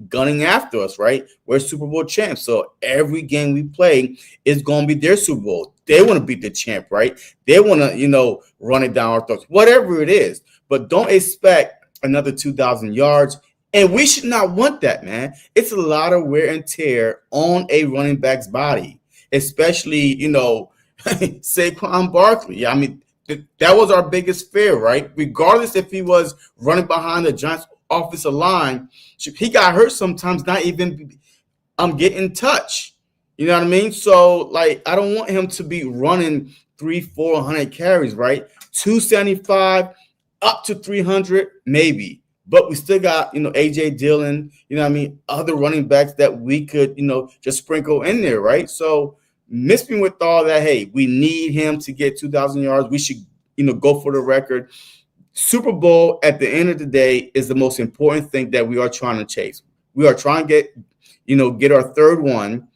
gunning after us, right? We're Super Bowl champs. So every game we play is going to be their Super Bowl. They want to beat the champ, right? They want to, run it down our throats, whatever it is. But don't expect another 2,000 yards. And we should not want that, man. It's a lot of wear and tear on a running back's body, especially, Saquon Barkley. I mean, that was our biggest fear, right? Regardless if he was running behind the Giants' offensive line, he got hurt sometimes, not even get in touch. You know what I mean? So, like, I don't want him to be running 300-400 carries, right? 275 up to 300, maybe. But we still got, A.J. Dillon, other running backs that we could, just sprinkle in there, right? So, mixing with all that, hey, we need him to get 2,000 yards. We should, go for the record. Super Bowl, at the end of the day, is the most important thing that we are trying to chase. We are trying to get our third one,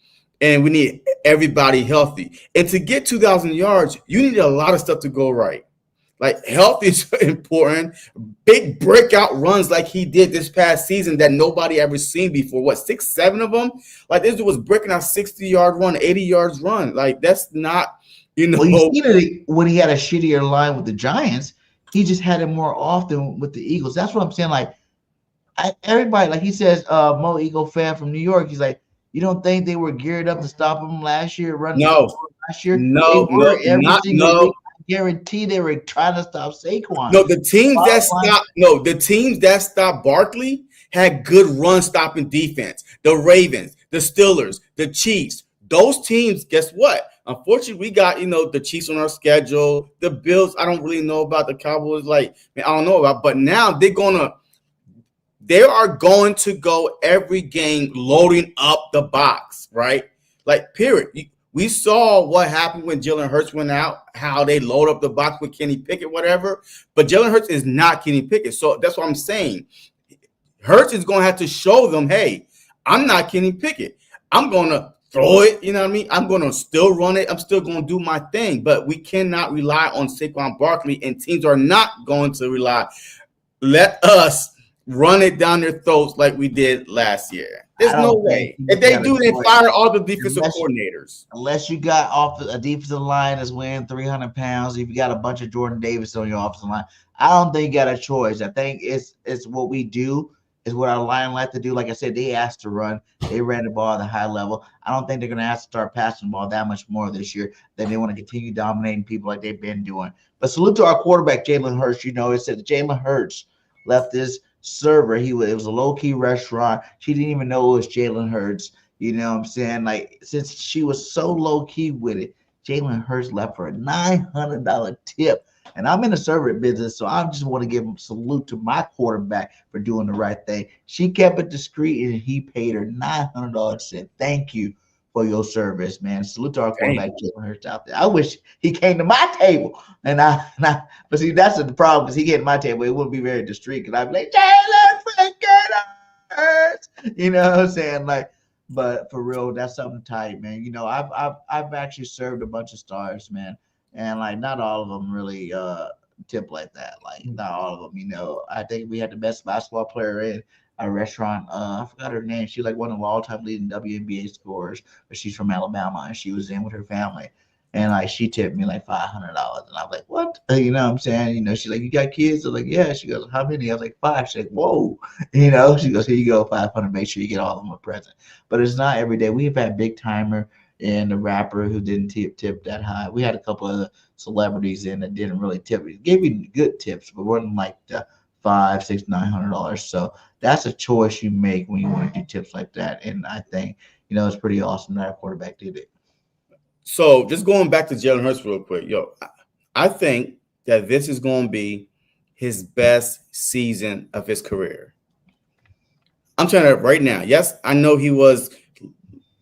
and we need everybody healthy. And to get 2,000 yards, you need a lot of stuff to go right. Like, health is important. Big breakout runs like he did this past season that nobody ever seen before. What, 6, 7 of them? Like, this dude was breaking out 60-yard run, 80 yards run. Like, that's not, Well, you see that when he had a shittier line with the Giants, he just had it more often with the Eagles. That's what I'm saying. Like, everybody, like he says, Mo Eagle fan from New York, he's like, you don't think they were geared up to stop him last year? Last year? No, they were every not single no. week. Guarantee they were trying to stop Saquon. No, the teams that stopped Barkley had good run stopping defense. The Ravens, the Steelers, the Chiefs. Those teams, guess what? Unfortunately, we got, the Chiefs on our schedule. The Bills, I don't really know about. The Cowboys, I don't know about. But now they are going to go every game loading up the box, right? Like, period. We saw what happened when Jalen Hurts went out, how they load up the box with Kenny Pickett, whatever. But Jalen Hurts is not Kenny Pickett. So that's what I'm saying. Hurts is going to have to show them, hey, I'm not Kenny Pickett. I'm going to throw it, you know what I mean? I'm going to still run it. I'm still going to do my thing. But we cannot rely on Saquon Barkley, and teams are not going to rely. Let us run it down their throats like we did last year. There's no way. If they do, they fire all the defensive coordinators. Unless you got off a defensive line that's weighing 300 pounds, if you got a bunch of Jordan Davis on your offensive line, I don't think you got a choice. I think it's what we do, is what our line like to do. Like I said, they asked to run. They ran the ball at a high level. I don't think they're going to have to start passing the ball that much more this year. Then they want to continue dominating people like they've been doing. But salute to our quarterback, Jalen Hurts. It said Jalen Hurts left this server. It was a low-key restaurant. She didn't even know it was Jalen Hurts. You know what I'm saying? Like, since she was so low-key with it, Jalen Hurts left her a $900 tip. And I'm in the service business, so I just want to give a salute to my quarterback for doing the right thing. She kept it discreet, and he paid her $900. Said, "Thank you for your service, man." Salute to our quarterback, Jalen Hurts, out there. I wish he came to my table, but see, that's the problem, because he get to my table, it wouldn't be very discreet, because I'd be like, "Jalen freaking Hurts," you know what I'm saying? Like, but for real, that's something tight, man. You know, I've actually served a bunch of stars, man, and like not all of them really tip like that. Like not all of them. You know, I think we had the best basketball player in a restaurant. I forgot her name. She's like one of the all-time leading WNBA scorers, but she's from Alabama, and she was in with her family. And like she tipped me like $500, and I was like, "What?" You know what I'm saying? You know, she's like, "You got kids?" I was like, "Yeah." She goes, "How many?" I was like, "5." She's like, "Whoa." You know, she goes, "Here you go, 500. Make sure you get all of them a present." But it's not every day. We've had Big Timer and the rapper who didn't tip that high. We had a couple of celebrities in that didn't really tip. It gave me good tips, but wasn't like the $500, $600, $900. So that's a choice you make when you want to do tips like that. And I think, you know, it's pretty awesome that our quarterback did it. So just going back to Jalen Hurts real quick, I think that this is going to be his best season of his career. I'm telling you right now. Yes, I know he was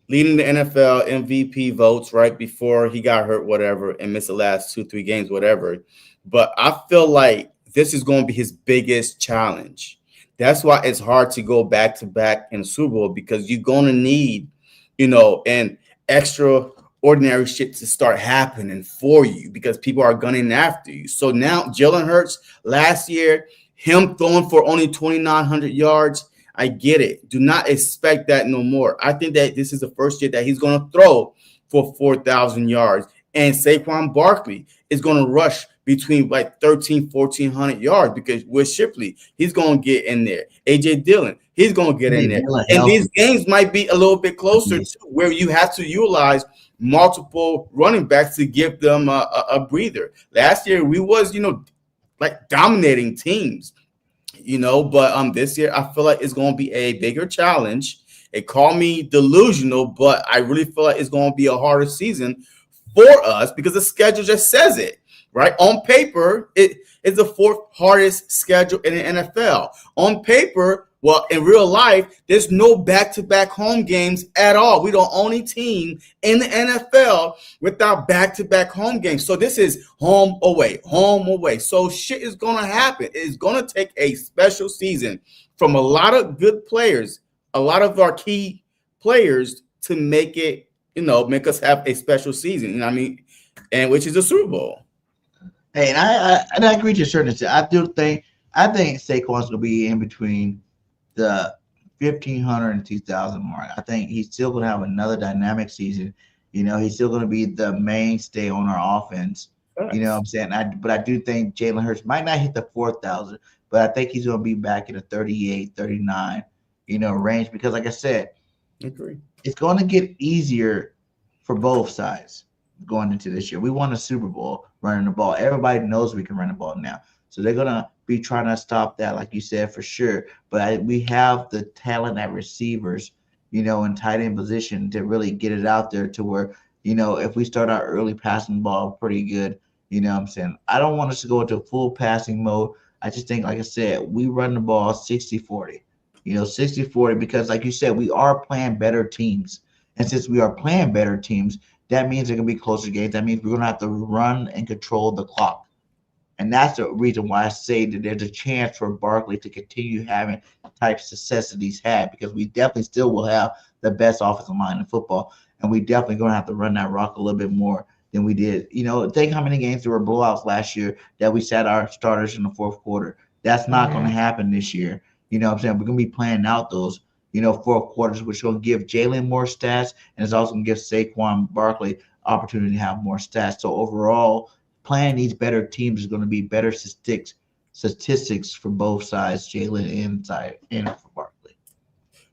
leading the NFL MVP votes right before he got hurt, whatever, and missed the last 2-3 games, whatever. But I feel like this is going to be his biggest challenge. That's why it's hard to go back to back in the Super Bowl, because you're going to need, you know, an extraordinary shit to start happening for you, because people are gunning after you. So now Jalen Hurts last year, him throwing for only 2,900 yards. I get it. Do not expect that no more. I think that this is the first year that he's going to throw for 4,000 yards. And Saquon Barkley is going to rush between like 1,400 yards, because with Shipley, he's going to get in there. A.J. Dillon, he's going to get in there. And these games might be a little bit closer to where you have to utilize multiple running backs to give them a breather. Last year, we was, you know, like dominating teams. You know, but this year I feel like it's going to be a bigger challenge. It called me delusional, but I really feel like it's going to be a harder season for us, because the schedule just says it, right? On paper, it is the fourth hardest schedule in the NFL. On paper, well, in real life, there's no back-to-back home games at all. We're the only team in the NFL without back-to-back home games. So this is home away, home away. So shit is going to happen. It's going to take a special season from a lot of good players, a lot of our key players, to make it, you know, make us have a special season. You know what I mean? And which is the Super Bowl. Hey, and I agree to a certain extent. I think Saquon's going to be in between the 1,500 and 2,000 mark. I think he's still going to have another dynamic season. You know, he's still going to be the mainstay on our offense. You know what I'm saying? But I do think Jalen Hurts might not hit the 4,000, but I think he's going to be back in the 38, 39, you know, range, because like I said, it's going to get easier for both sides going into this year. We won a Super Bowl running the ball. Everybody knows we can run the ball now. So they're going to be trying to stop that, like you said, for sure. But we have the talent at receivers, you know, in tight end position to really get it out there to where, you know, if we start our early passing ball pretty good, you know what I'm saying? I don't want us to go into full passing mode. I just think, like I said, we run the ball 60-40, you know, 60-40, because like you said, we are playing better teams. And since we are playing better teams, that means they're going to be closer games. That means we're going to have to run and control the clock. And that's the reason why I say that there's a chance for Barkley to continue having the type of success that he's had, because we definitely still will have the best offensive line in football. And we definitely going to have to run that rock a little bit more than we did. You know, think how many games there were blowouts last year that we sat our starters in the fourth quarter. That's not going to happen this year. You know what I'm saying? We're going to be playing out those, you know, fourth quarters, which will give Jalen more stats, and it's also going to give Saquon Barkley opportunity to have more stats. So overall, playing these better teams is going to be better statistics for both sides, Jalen and for Barkley.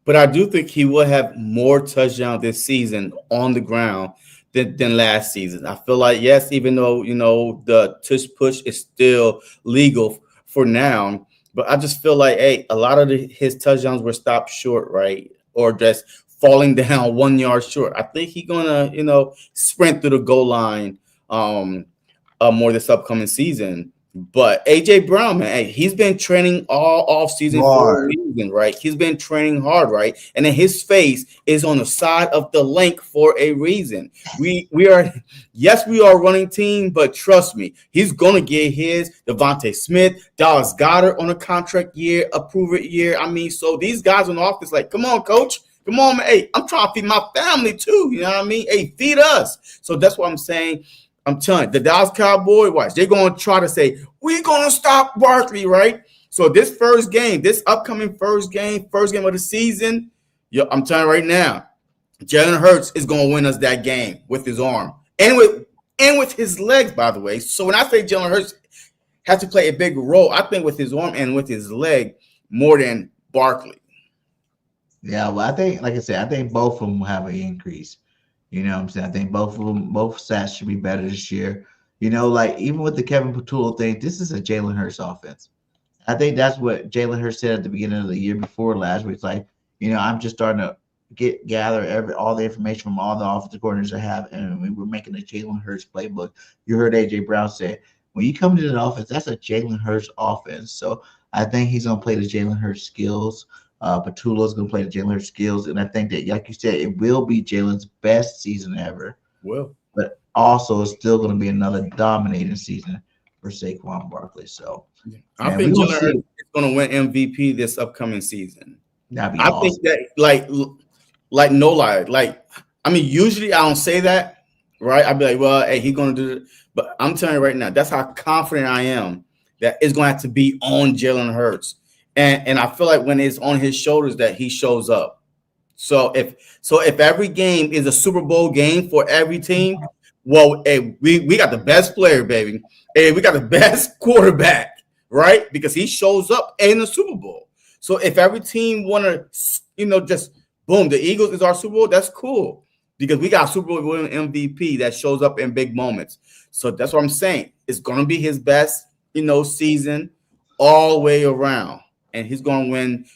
But I do think he will have more touchdowns this season on the ground than last season. I feel like, yes, even though, you know, the tush push is still legal for now, but I just feel like, hey, a lot of his touchdowns were stopped short, right? Or just falling down 1 yard short. I think he's going to, you know, sprint through the goal line more this upcoming season. But AJ Brown, man, hey, he's been training all off season for a reason, right? He's been training hard, right? And then his face is on the side of the link for a reason. We are, yes, we are a running team, but trust me, he's gonna get his. Devontae Smith, Dallas Goedert on a contract year, approve it year. I mean, so these guys in the office, like, come on, coach. Come on, man. Hey, I'm trying to feed my family too. You know what I mean? Hey, feed us. So that's what I'm saying. I'm telling you, the Dallas Cowboys, watch, they're going to try to say, we're going to stop Barkley, right? So this first game, this upcoming first game of the season, I'm telling you right now, Jalen Hurts is going to win us that game with his arm and with his legs, by the way. So when I say Jalen Hurts has to play a big role, I think with his arm and with his leg more than Barkley. Yeah, well, I think, like I said, I think both of them will have an increase. You know what I'm saying? I think both of them, both stats should be better this year. You know, like even with the Kevin Patullo thing, this is a Jalen Hurts offense. I think that's what Jalen Hurts said at the beginning of the year before last week. It's like, you know, I'm just starting to gather all the information from all the offensive coordinators I have, and we're making a Jalen Hurts playbook. You heard AJ Brown say, when you come to the offense, that's a Jalen Hurts offense. So I think he's going to play the Jalen Hurts skills. Patullo's going to play the Jalen Hurts skills, and I think that, like you said, it will be Jalen's best season ever. Well, but also it's still going to be another dominating season for Saquon Barkley. So I think Jalen Hurts is going to win MVP this upcoming season. That'd be awesome. Think that, like no lie, like I mean, usually I don't say that, right? I'd be like, well, hey, he's going to do it, but I'm telling you right now, that's how confident I am that it's going to have to be on Jalen Hurts. And I feel like when it's on his shoulders that he shows up. So if every game is a Super Bowl game for every team, well, hey, we got the best player, baby. Hey, we got the best quarterback, right? Because he shows up in the Super Bowl. So if every team want to, you know, just boom, the Eagles is our Super Bowl, that's cool. Because we got Super Bowl winning MVP that shows up in big moments. So that's what I'm saying. It's going to be his best, you know, season all the way around. And he's going to win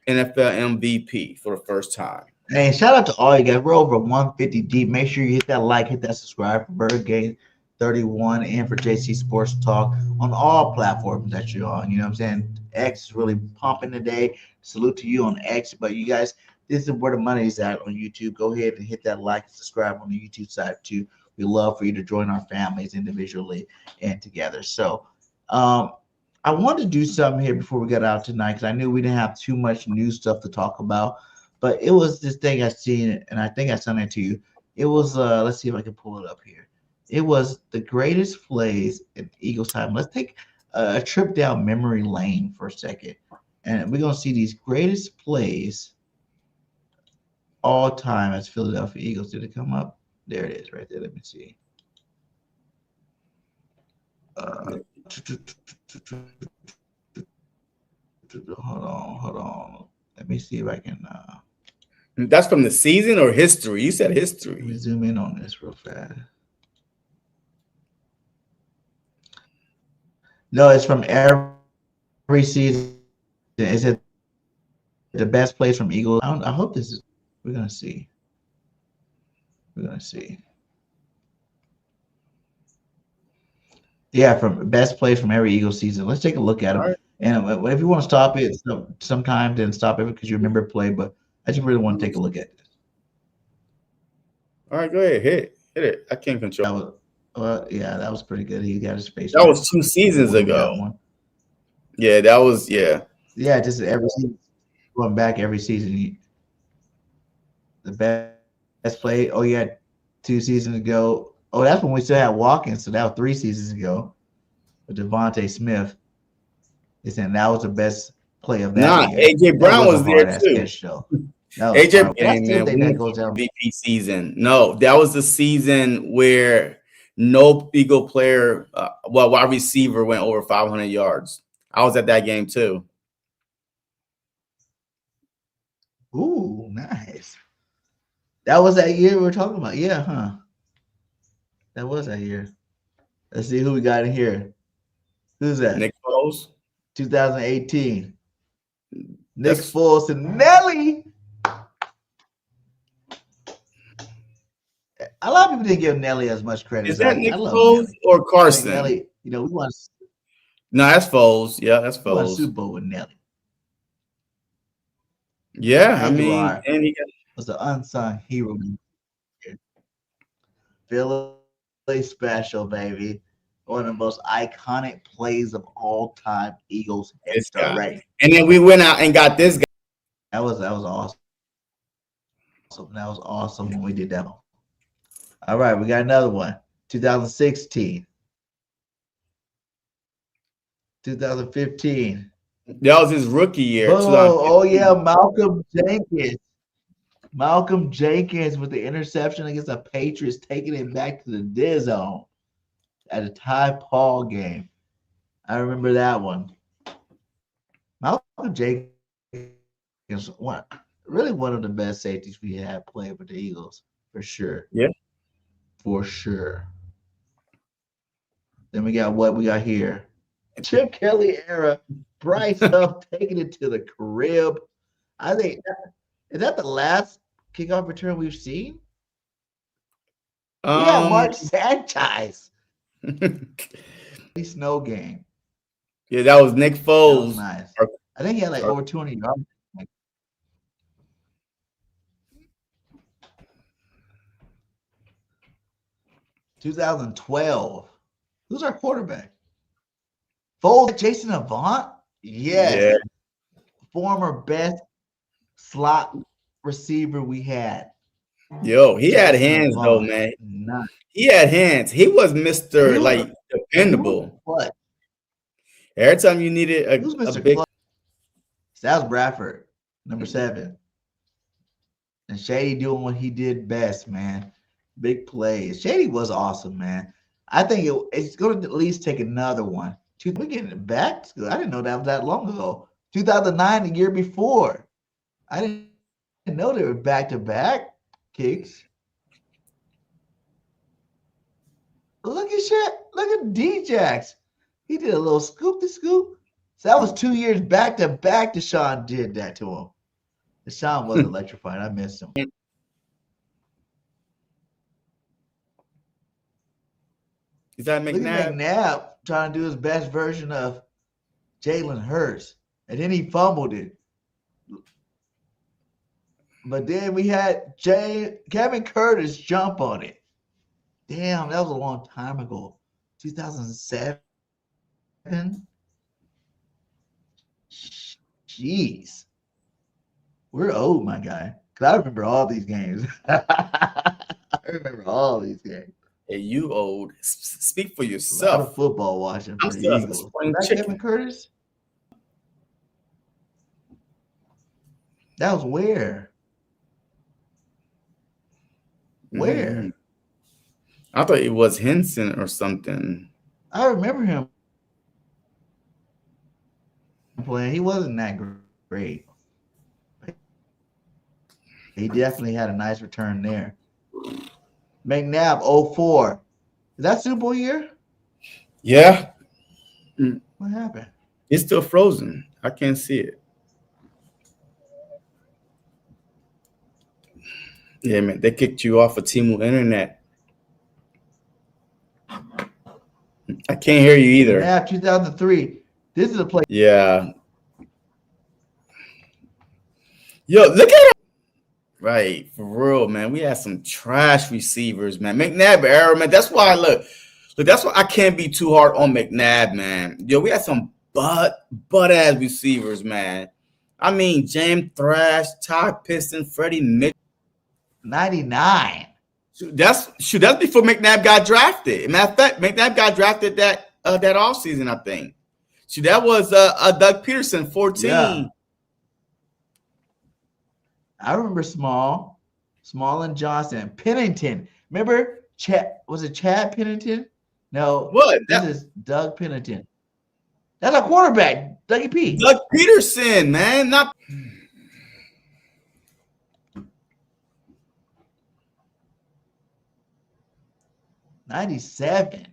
NFL MVP for the first time. Hey, shout out to all you guys. We're over 150 deep. Make sure you hit that like, hit that subscribe for Birdgang 31 and for JC Sports Talk on all platforms that you're on. You know what I'm saying? X is really pumping today. Salute to you on X. But you guys, this is where the money is at on YouTube. Go ahead and hit that like and subscribe on the YouTube side too. We love for you to join our families individually and together. So, I wanted to do something here before we got out tonight because I knew we didn't have too much new stuff to talk about. But it was this thing I seen, and I think I sent it to you. It was, let's see if I can pull it up here. It was the greatest plays in Eagles time. Let's take a trip down memory lane for a second. And we're going to see these greatest plays all time as Philadelphia Eagles. Did it come up? There it is right there. Let me see. Hold on. Let me see if I can. That's from the season or history? You said history. Let me zoom in on this real fast. No, it's from every season. Is it the best plays from Eagles? I hope this is. We're gonna see. Yeah, from best plays from every Eagles season. Let's take a look at them. Right. And if you want to stop it sometime, then stop it because you remember play. But I just really want to take a look at this. All right, go ahead. Hit it. I can't control. That was pretty good. He got his face. That was 2 seasons ago. Yeah, that was Yeah, just every season, going back every season. The best play. Oh yeah, 2 seasons ago. Oh, that's when we still had Watkins. So that was 3 seasons ago with Devontae Smith. They said that was the best play of that. AJ Brown was there too. AJ Brown MVP season. No, that was the season where no Eagle player, wide receiver went over 500 yards. I was at that game too. Ooh, nice. That was that year we were talking about. Yeah, huh? That was that year. Let's see who we got in here. Who's that? Nick Foles. 2018. Nick Foles and Nelly. A lot of people didn't give Nelly as much credit. Is that Nick I love Foles Nelly. or Carson? Nelly, we want No, that's Foles. Yeah, that's we won a Foles. Super Bowl with Nelly. Yeah, There I you mean, are. and he got Was the unsung hero. Philly special, baby. One of the most iconic plays of all time. Eagles head this start guy. right. And then we went out and got this guy. That was awesome. That was awesome when we did that one. All right, we got another one. 2016. 2015. That was his rookie year. Oh yeah, Malcolm Jenkins. Malcolm Jenkins with the interception against the Patriots, taking it back to the dead zone at a Ty Paul game. I remember that one. Malcolm Jenkins is really one of the best safeties we had playing for the Eagles, for sure. Yeah. For sure. Then we got what we got here. Chip Kelly era, Bryce Huff taking it to the crib. I think is that the last kickoff return we've seen? Yeah, Mark Sanchez. Snow game. Yeah, that was Nick Foles. That was nice. I think he had like over 200 yards. 2012. Who's our quarterback? Foles, Jason Avant? Yes. Yeah. Former best slot receiver we had. Yo, he had hands though, man. Nice. He had hands. He was Mr. Dependable. What? Every time you needed a big. That was Bradford, number 7. And Shady doing what he did best, man. Big plays. Shady was awesome, man. I think it's going to at least take another one. We're getting it back. I didn't know that was that long ago. 2009, the year before. I didn't know they were back-to-back kicks. Look at shit. Look at D-Jax. He did a little scoop-to-scoop. So that was 2 years back-to-back Deshaun did that to him. Deshaun was electrifying. I missed him. Is that McNabb? Look at McNabb trying to do his best version of Jalen Hurts. And then he fumbled it. But then we had Kevin Curtis jump on it. Damn, that was a long time ago. 2007? Jeez. We're old, my guy. Because I remember all these games. I remember all these games. Hey, you old. Speak for A lot yourself. of football watching for the Eagles. Was that Kevin Curtis? That was where? Where? Mm-hmm. I thought it was Henson or something. I remember him playing. He wasn't that great. He definitely had a nice return there. McNabb, 04. Is that Super Bowl year? Yeah. What happened? It's still frozen. I can't see it. Yeah, man. They kicked you off of T-Mobile Internet. I can't hear you either. McNabb, 2003. This is a play. Yeah. Yo, look at him. Right, for real, man. We had some trash receivers, man. McNabb era, man. That's why that's why I can't be too hard on McNabb, man. Yo, we had some butt ass receivers, man. I mean, James Thrash, Todd Piston, Freddie Mitchell. 99. That's before McNabb got drafted. Matter of fact, McNabb got drafted that offseason, I think. That was Doug Peterson, 14. Yeah. I remember Small and Johnson. Pennington. Remember was it Chad Pennington? No. What? This is Doug Pennington. That's a quarterback, Dougie P. Doug Peterson, man. Not 97.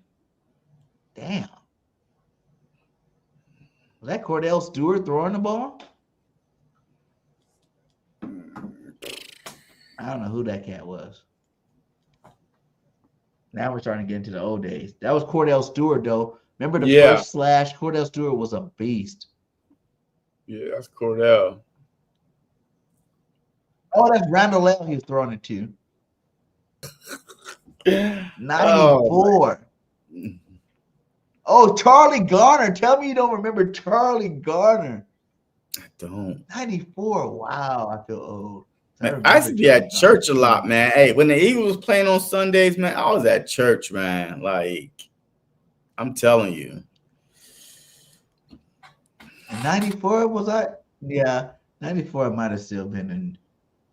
Damn. Was that Cordell Stewart throwing the ball? I don't know who that cat was. Now we're starting to get into the old days. That was Cordell Stewart, though. Remember the Yeah. first slash? Cordell Stewart was a beast. Yeah, that's Cordell. Oh, that's Randall L. he was throwing it to. Oh, 94. Oh, Charlie Garner. Tell me you don't remember Charlie Garner. I don't. 94. Wow, I feel old. Man, I used to be at church a lot, man. Hey, when the Eagles was playing on Sundays, man, I was at church, man. Like, I'm telling you. In 94 was I? Yeah, 94 I might have still been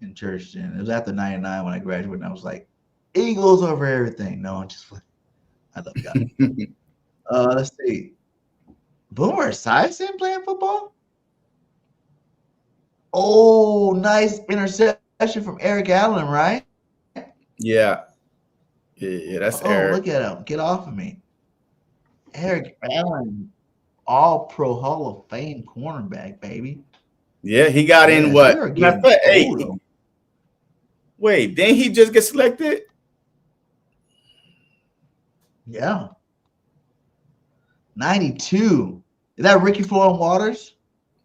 in church then. It was after 99 when I graduated, and I was like, Eagles over everything. No, I'm just like, I love God. Let's see. Boomer Esiason playing football? Oh, nice interception from Eric Allen, right? Yeah. Yeah, that's Eric. Look at him. Get off of me. Eric Allen, all-pro Hall of Fame cornerback, baby. Yeah, he got in what? Hey, wait, didn't he just get selected? Yeah. 92. Is that Ricky Floyd Waters?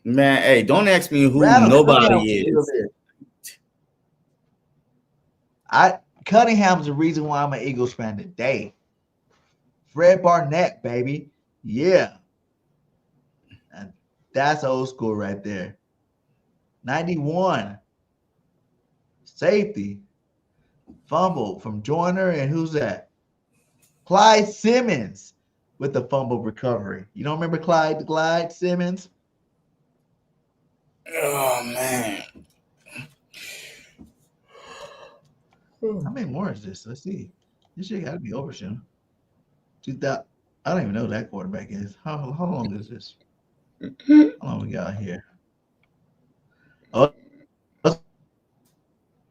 Man, hey, don't ask me who nobody is. Cunningham's the reason why I'm an Eagles fan today. Fred Barnett, baby. Yeah. And that's old school right there. 91. Safety. Fumble from Joyner, and who's that? Clyde Simmons with the fumble recovery. You don't remember Clyde Simmons? Oh, man. How many more is this? Let's see. This shit got to be over soon. 2000. I don't even know who that quarterback is. How long is this? How long we got here? Oh, it's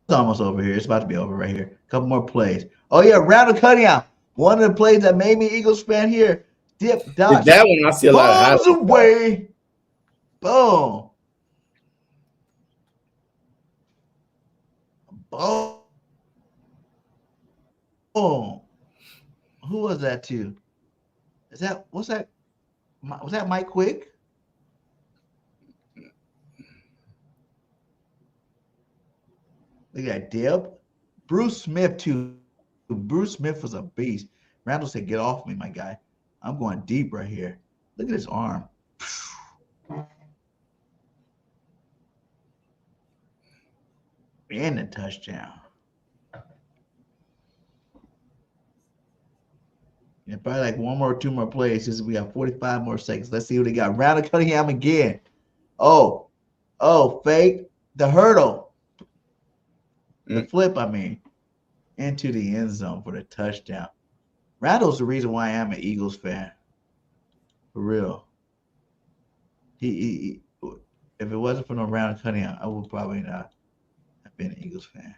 almost over here. It's about to be over right here. A couple more plays. Oh, yeah, Randall Cunningham. One of the plays that made me Eagles fan here. Dip, dodge. That one I see a lot of away. Boom. Boom. Oh, who was that to? Was that Mike Quick? Look at that dip. Bruce Smith too. Bruce Smith was a beast. Randall said, "Get off me, my guy. I'm going deep right here. Look at his arm." And a touchdown. Yeah, probably like two more plays. Since we got 45 more seconds. Let's see what they got. Randall Cunningham again. Oh, fake the hurdle. The flip, into the end zone for the touchdown. Randall's the reason why I am an Eagles fan. For real. He if it wasn't for no Randall Cunningham, I would probably not have been an Eagles fan.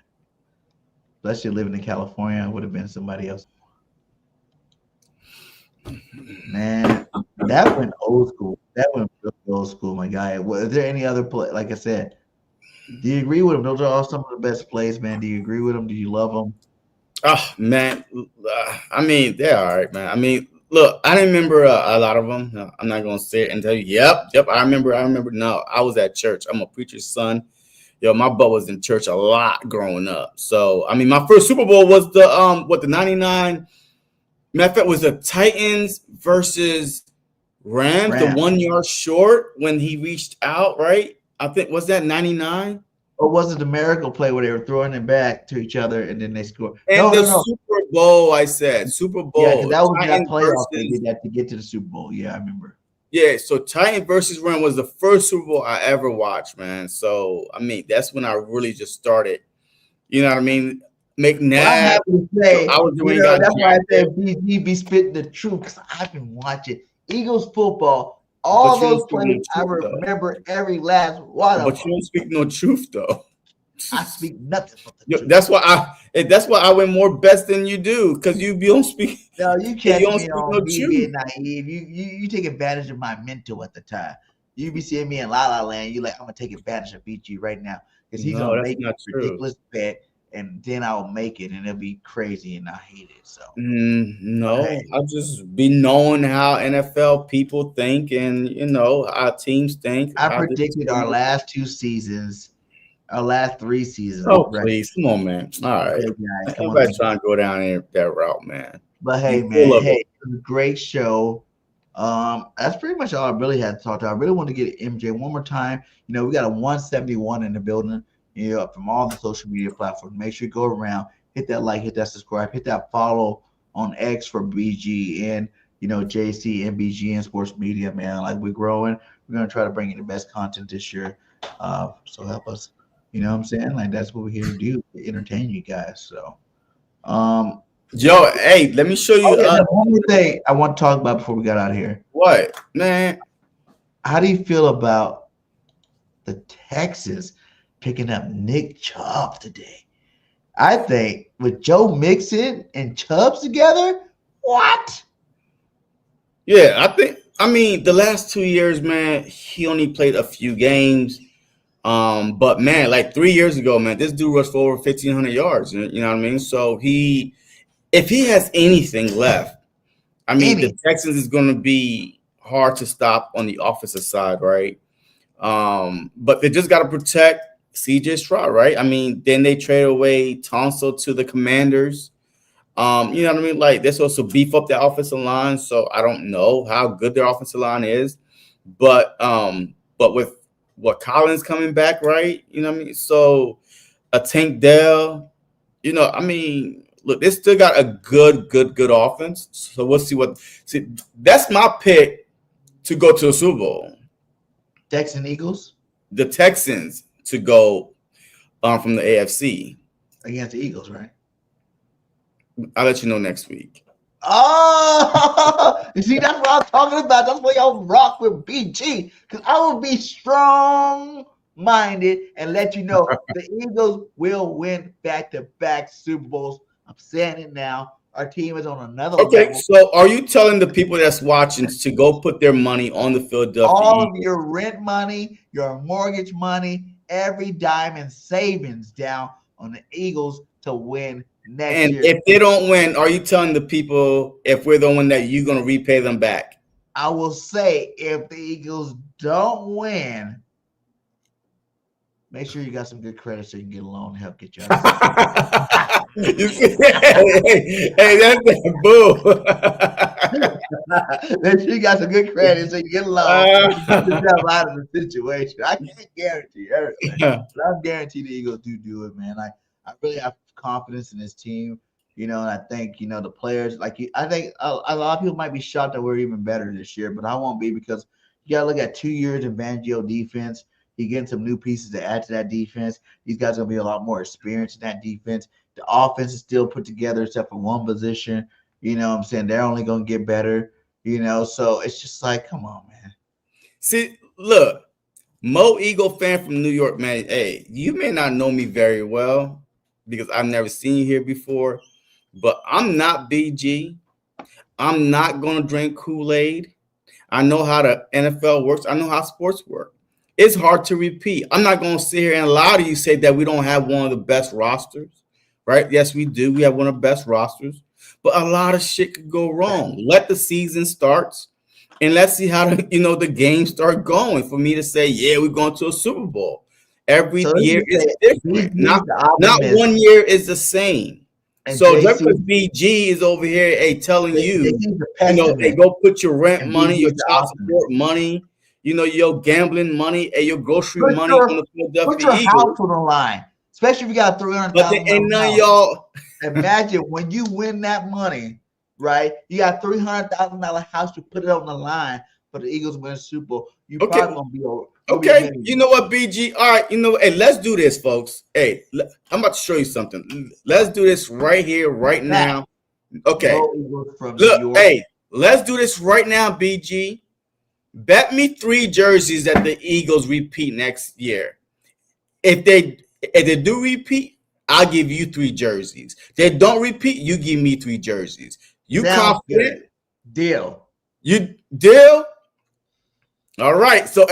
Especially living in California, I would have been somebody else. Man, that went old school. That went really old school, my guy. Was there any other play? Like I said, do you agree with them? Those are all some of the best plays, man. Do you agree with them? Do you love them? Oh, man. They're all right, man. Look, I didn't remember a lot of them. No, I'm not going to say it and tell you, yep, I remember. No, I was at church. I'm a preacher's son. My butt was in church a lot growing up. So, my first Super Bowl was the 99. Matter of fact, was the Titans versus Rams, the 1 yard short when he reached out, right? I think, was that 99? Or was it the miracle play where they were throwing it back to each other and then they scored? And Super Bowl, I said. Super Bowl. Yeah, because that was that playoff they did that to get to the Super Bowl. Yeah, I remember. Yeah, so Titans versus Rams was the first Super Bowl I ever watched, man. So, that's when I really just started. You know what I mean? McNabb. Well, I have to say, that's why I said BG be spitting the truth, because I've been watching Eagles football. All those plays, I remember every last one of them. But you don't speak no truth, though. I speak nothing but the truth. That's why I win more bets than you do, because you don't speak. No, you can't be on me being naive. You take advantage of my mental at the time. You be seeing me in La La Land. You like, I'm gonna take advantage of BG right now because he's gonna make a ridiculous bet. and then I'll make it, and it'll be crazy, and I hate it. So No, hey, I'll just be knowing how NFL people think, and how teams think. I How this predicted our team. last 2 seasons, our last 3 seasons. Oh, Right? please, come on, man. All right, Okay, guys, come on. everybody trying to go down that route, man. But hey, You man, full of hey, it. it was a great show. That's pretty much all I really had to talk to. I really want to get MJ one more time. We got a 171 in the building. From all the social media platforms. Make sure you go around, hit that like, hit that subscribe, hit that follow on X for BG and JC and BG and Sports Media, man. Like, we're growing. We're gonna try to bring you the best content this year. So help us. You know what I'm saying? Like, that's what we're here to do, to entertain you guys. So Yo, hey, let me show you. the only thing I want to talk about before we got out of here. What, man? How do you feel about the Texans picking up Nick Chubb today? I think with Joe Mixon and Chubbs together, what? Yeah, I mean, the last 2 years, man, he only played a few games. But man, like 3 years ago, man, this dude rushed for over 1,500 yards. You know what I mean? So if he has anything left, I mean, the Texans is going to be hard to stop on the offensive side, right? But they just got to protect CJ Stroud, right? I mean, then they trade away Tonsil to the Commanders. You know what I mean? Like, they're supposed to beef up their offensive line, so I don't know how good their offensive line is. But with what Collins coming back, right? You know what I mean? So a Tank Dell, I mean, look, they still got a good offense. So we'll see that's my pick to go to a Super Bowl. Texans Eagles? The Texans to go from the AFC. Against the Eagles, right? I'll let you know next week. Oh, you see, that's what I'm talking about. That's why y'all rock with BG, because I will be strong-minded and let you know the Eagles will win back-to-back Super Bowls. I'm saying it now. Our team is on another level. So are you telling the people that's watching to go put their money on the Philadelphia all Eagles? of your rent money, your mortgage money, every dime and savings down on the Eagles to win next year. And if they don't win, are you telling the people, if we're the one, that you're going to repay them back? I will say, if the Eagles don't win, make sure you got some good credit so you can get a loan to help get you out. You see? Hey, that's that boo. Make sure you got some good credit so you get a loan to get yourself out of the situation. I can't guarantee everything, but I'm guaranteed the Eagles do it, man. I really have confidence in this team, and I think the players. I think a lot of people might be shocked that we're even better this year, but I won't be, because you gotta look at 2 years in Fangio defense. You're getting some new pieces to add to that defense. These guys are gonna be a lot more experienced in that defense. The offense is still put together except for one position. You know what I'm saying? They're only gonna get better. So it's just like, come on, man. See, look, Mo Eagle fan from New York, man. Hey, you may not know me very well because I've never seen you here before, but I'm not BG. I'm not gonna drink Kool-Aid. I know how the NFL works. I know how sports work. It's hard to repeat. I'm not gonna sit here and lie to you, say that we don't have one of the best rosters, right? Yes, we do. We have one of the best rosters, but a lot of shit could go wrong. Let the season start, and let's see how the games start going for me to say, yeah, we're going to a Super Bowl. Every year is different. Not 1 year is the same. And so just because BG is over here, telling you, hey, go put your rent money, your child support money, your gambling money, and your grocery money on the Philadelphia Put your Eagles. house on the line, especially if you got $300,000. But ain't none of y'all. Imagine when you win that money, right? You got $300,000 house to put it on the line for the Eagles win Super Bowl. You probably gonna be okay. You know what, BG? All right. Hey, let's do this, folks. Hey, I'm about to show you something. Let's do this right here, right now. Okay. Look, hey, let's do this right now, BG. Bet me 3 jerseys that the Eagles repeat next year. If they do repeat, I'll give you 3 jerseys. They don't repeat, you give me 3 jerseys. You confident? Deal. You deal? All right. So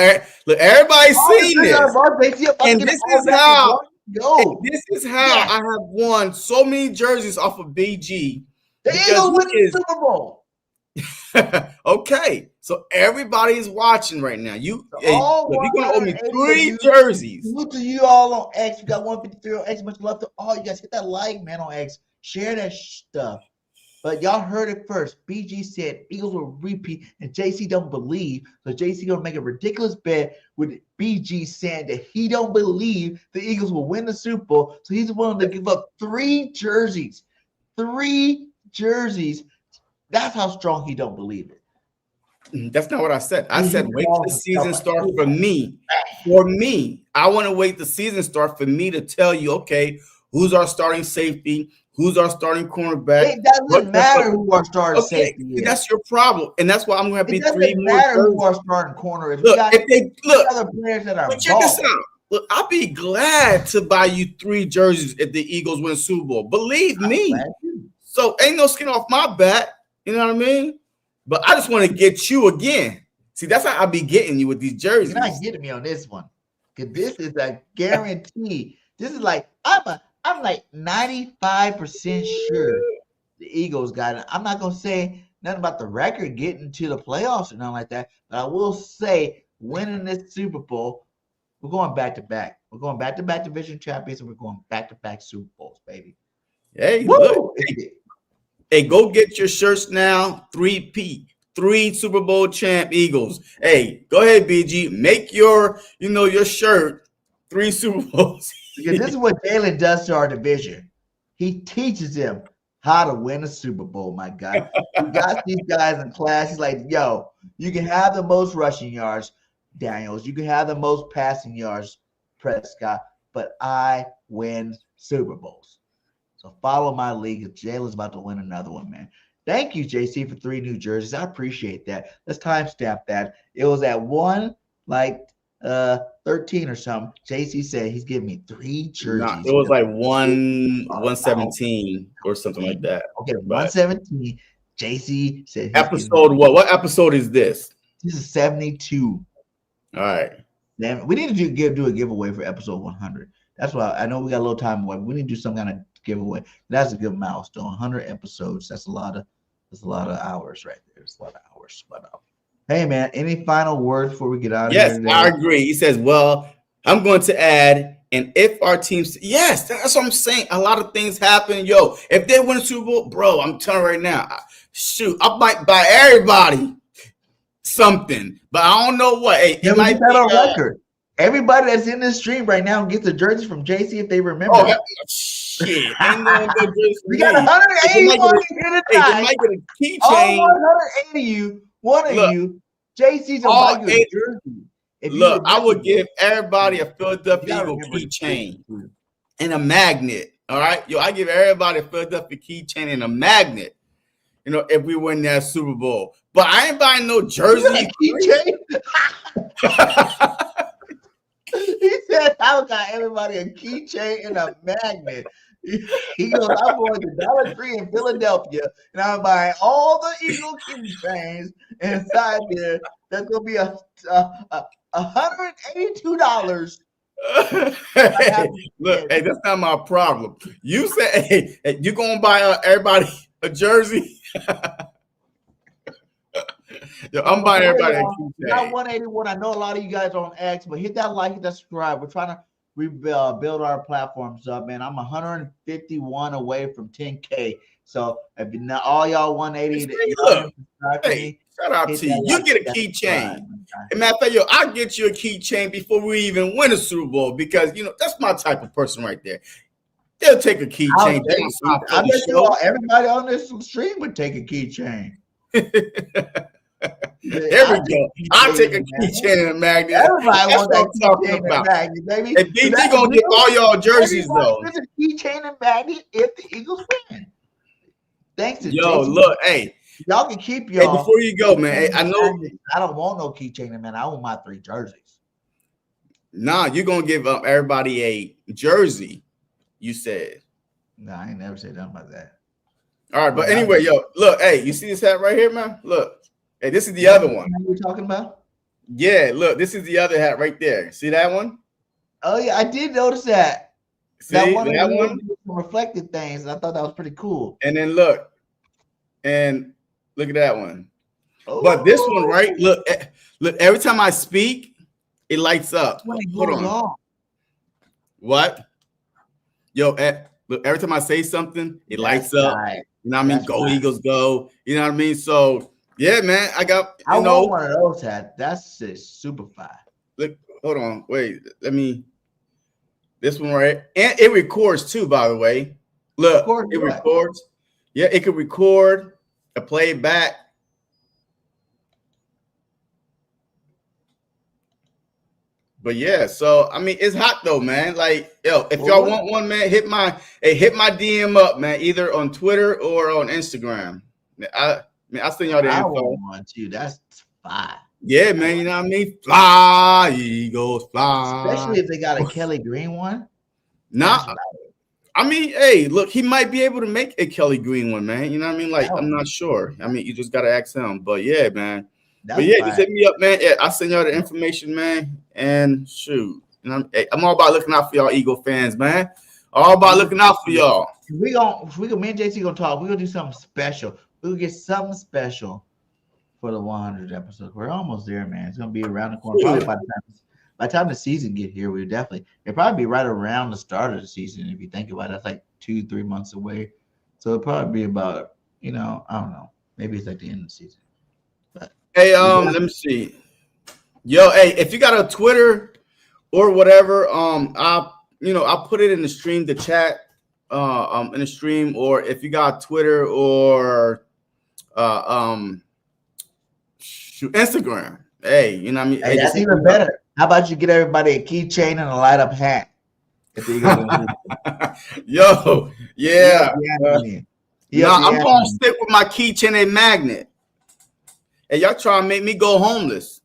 look, everybody's seen this. And this is how Go. This is how I have won so many jerseys off of BG. The Eagles win the Super Bowl. Okay, so everybody is watching right now. You're gonna owe me 3 jerseys. jerseys. Look to you all on X. You got 153 on X. Much love to all you guys. Hit that like, man, on X. Share that stuff. But y'all heard it first. BG said Eagles will repeat, and JC don't believe. So JC gonna make a ridiculous bet with BG saying that he don't believe the Eagles will win the Super Bowl. So he's willing to give up 3 jerseys. 3 jerseys. That's how strong he don't believe it. That's not what I said. I said wait till the season start for me. For me, I want to wait the season start for me to tell you, okay, who's our starting safety, who's our starting cornerback. It doesn't matter who our starting safety is. That's your problem, and that's why I'm going to be 3 more. It doesn't matter who our starting corner is. Look, other players that are check this out. Look, I'll be glad to buy you 3 jerseys if the Eagles win Super Bowl. Believe me. So ain't no skin off my back. You know what I mean? But I just want to get you again. See, that's how I be getting you with these jerseys. You're not getting me on this one, because this is a guarantee. This is like I'm like 95% sure the Eagles got it. I'm not gonna say nothing about the record getting to the playoffs or nothing like that, but I will say winning this Super Bowl, we're going back to back. We're going back to back division champions, and we're going back to back Super Bowls, baby. Hey, look. Hey, go get your shirts now. 3 Super Bowl champ Eagles. Hey, go ahead, BG. Make your shirt 3 Super Bowls. Because this is what Jalen does to our division. He teaches them how to win a Super Bowl, my guy. He got these guys in class. He's like, yo, you can have the most rushing yards, Daniels. You can have the most passing yards, Prescott, but I win Super Bowls. So follow my league. Jalen's about to win another one, man. Thank you, JC, for 3 new jerseys. I appreciate that. Let's timestamp that. It was at 13 or something. JC said he's giving me 3 jerseys. Nah, it was like 117 or something like that. Okay, 117. JC said episode what? What episode is this? This is 72. All right. Damn, we need to do a giveaway for episode 100. That's why I know we got a little time away. We need to do some kind of giveaway. That's a good milestone. 100 episodes. That's a lot of hours right there. It's a lot of hours. But hey, man, any final words before we get out of here? Yes, I agree. He says, well, I'm going to add, and if our teams, yes, that's what I'm saying. A lot of things happen. Yo, if they win a Super Bowl, bro, I'm telling you right now, shoot, I might buy everybody something, but I don't know what. Hey, it might be on record. Everybody that's in this stream right now gets a jersey from JC if they remember. Oh, shit. We got 181 here tonight. They might get a keychain. All 180 of you, JC's a jersey. Look, I would give everybody a Philadelphia Eagle keychain and a magnet. All right, yo, I give everybody a Philadelphia keychain and a magnet. You know, if we win that Super Bowl, but I ain't buying no jersey keychain. He said, I got everybody a keychain and a magnet. He goes, I'm going to Dollar Tree in Philadelphia, and I'm buying all the Eagle keychains inside there. That's going to be $182. Hey, look, hey, that's not my problem. You said, hey, you going to buy everybody a jersey? Yo, I'm buying everybody a keychain. Not 181. I know a lot of you guys are on X, but hit that like, hit that subscribe. We're trying to build our platforms up, man. I'm 151 away from 10K. So if not all y'all 180, hey, shout out to you. You get a keychain. And matter of fact, yo, I'll get you a keychain before we even win a Super Bowl, because you know that's my type of person right there. They'll take a keychain. I bet you all, everybody on this stream would take a keychain. There we go. I'll take a keychain and a magnet. Everybody wants that keychain and magnet, baby. And DT gonna get all y'all jerseys though. There's a keychain and magnet if the Eagles win. Thanks to yo, look, hey, y'all can keep y'all. Hey, before you go, man, hey, I know I don't want no keychain and man. I want my 3 jerseys. Nah, you're gonna give up everybody a jersey. You said. No, I ain't never said nothing about that. All right, but anyway, yo, look, hey, you see this hat right here, man? Look. Hey, this is the other one. What you talking about? Yeah, look, this is the other hat right there. See that one? Oh, yeah, I did notice that. See one of that the one? reflected things. I thought that was pretty cool. And then look at that one. But this one, right? Look, every time I speak, it lights up. Hold on. What? Yo, look, every time I say something, it lights up. Right. You know what I mean? Go Eagles, go. You know what I mean? So yeah, man, I want one of those hats. That's just super fire. Look, hold on, wait. This one right, and it records too. By the way, look, it records. Yeah, it could record a playback. But yeah, so I mean, it's hot though, man. Like, yo, if y'all want one, man, hit my DM up, man, either on Twitter or on Instagram. I'll send y'all the info. I want one too. That's fire. Yeah, man, you know what I mean? Fly, Eagles, fly. Especially if they got a Kelly Green one. Nah, I mean, hey, look, he might be able to make a Kelly Green one, man. You know what I mean? Like, I'm not sure. I mean, you just gotta ask him. But yeah, man. But yeah, just hit me up, man. Yeah, I'll send y'all the information, man. And shoot, you know, I'm all about looking out for y'all Eagle fans, man. All about looking out for y'all. Me and JC gonna talk. We're gonna do something special. We'll get something special for the 100th episode. We're almost there, man. It's gonna be around the corner. Probably by the time the season get here, it'll probably be right around the start of the season. If you think about it, that's like 2-3 months away. So it'll probably be about, I don't know, maybe it's like the end of the season. But hey, let me see. Yo, hey, if you got a Twitter or whatever, I'll put it in the stream, the chat, in the stream, or if you got Twitter or Instagram. Hey, you know what I mean? Hey, that's even better. How about you get everybody a keychain and a light up hat? Yo, yeah. I'm gonna stick with my keychain and magnet. Hey, y'all trying to make me go homeless.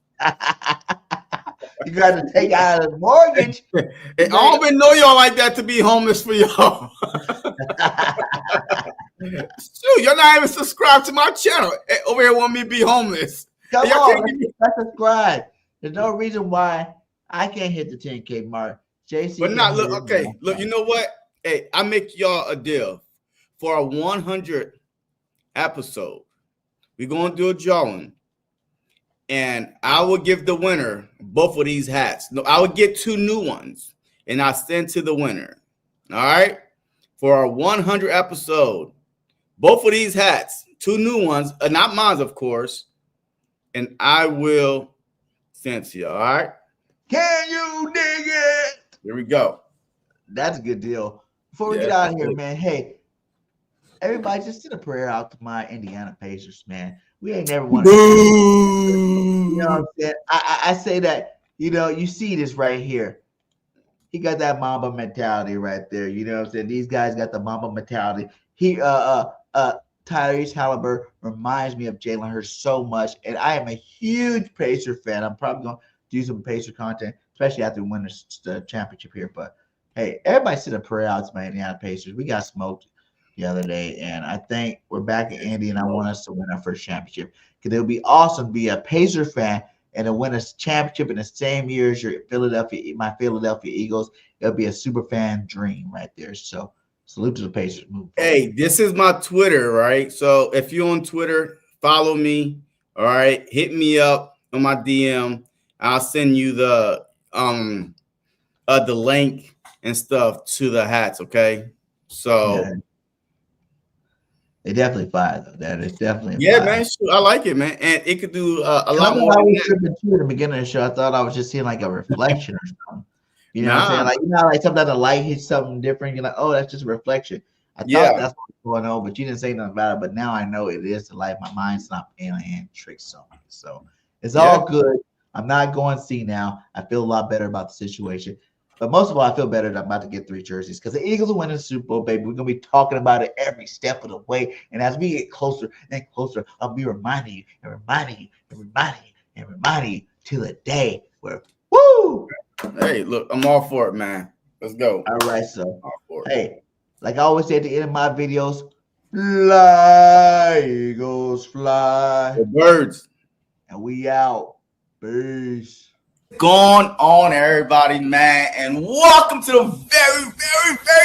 You got to take out a mortgage. I don't even know y'all like that to be homeless for y'all. Shoot, y'all not even subscribed to my channel. Over here want me to be homeless. Come on, let's subscribe. There's no reason why I can't hit the 10K mark. JC, but not look. Okay, look. You know what? Hey, I make y'all a deal for a 100 episode. We're gonna do a drawing, and I will give the winner both of these hats. No, I would get 2 new ones, and I send to the winner. All right, for our 100 episode, both of these hats, 2 new ones, not mine, of course, and I will send to you. All right. Can you dig it? Here we go. That's a good deal. Before we get out of here, man, hey, everybody just send a prayer out to my Indiana Pacers, man. We ain't never won. You know what I'm saying? I say that, you see this right here. He got that Mamba mentality right there. You know what I'm saying? These guys got the Mamba mentality. Tyrese Halliburton reminds me of Jalen Hurts so much, and I am a huge Pacer fan. I'm probably going to do some Pacer content, especially after we win the championship here. But hey, everybody send a prayer out to my Indiana Pacers. We got smoked the other day, and I think we're back in Indy, and I want us to win our first championship because it would be awesome to be a Pacer fan and to win a championship in the same year as my Philadelphia Eagles. It'll be a super fan dream right there. So salute to the Pacers. Hey, this is my Twitter, right? So if you're on Twitter, follow me. All right, hit me up on my DM. I'll send you the link and stuff to the hats. Okay, so. Yeah. They definitely fire though. That is definitely fire. Man. Shoot, I like it, man, and it could do a lot more. I was tripping too at the beginning of the show. I thought I was just seeing like a reflection or something. You know what I'm saying? Like like sometimes the light hits something different. You're like, oh, that's just a reflection. I thought that's what's going on, but you didn't say nothing about it. But now I know it is the light. My mind's not playing tricks on me, so it's all good. I'm not going C now. I feel a lot better about the situation. But most of all, I feel better that I'm about to get 3 jerseys because the Eagles are winning the Super Bowl, baby. We're going to be talking about it every step of the way. And as we get closer and closer, I'll be reminding you to the day where, woo! Hey, look, I'm all for it, man. Let's go. All right, so. Hey, like I always say at the end of my videos, fly, Eagles, fly. The birds. And we out. Peace. Going on, everybody, man, and welcome to the very, very, very,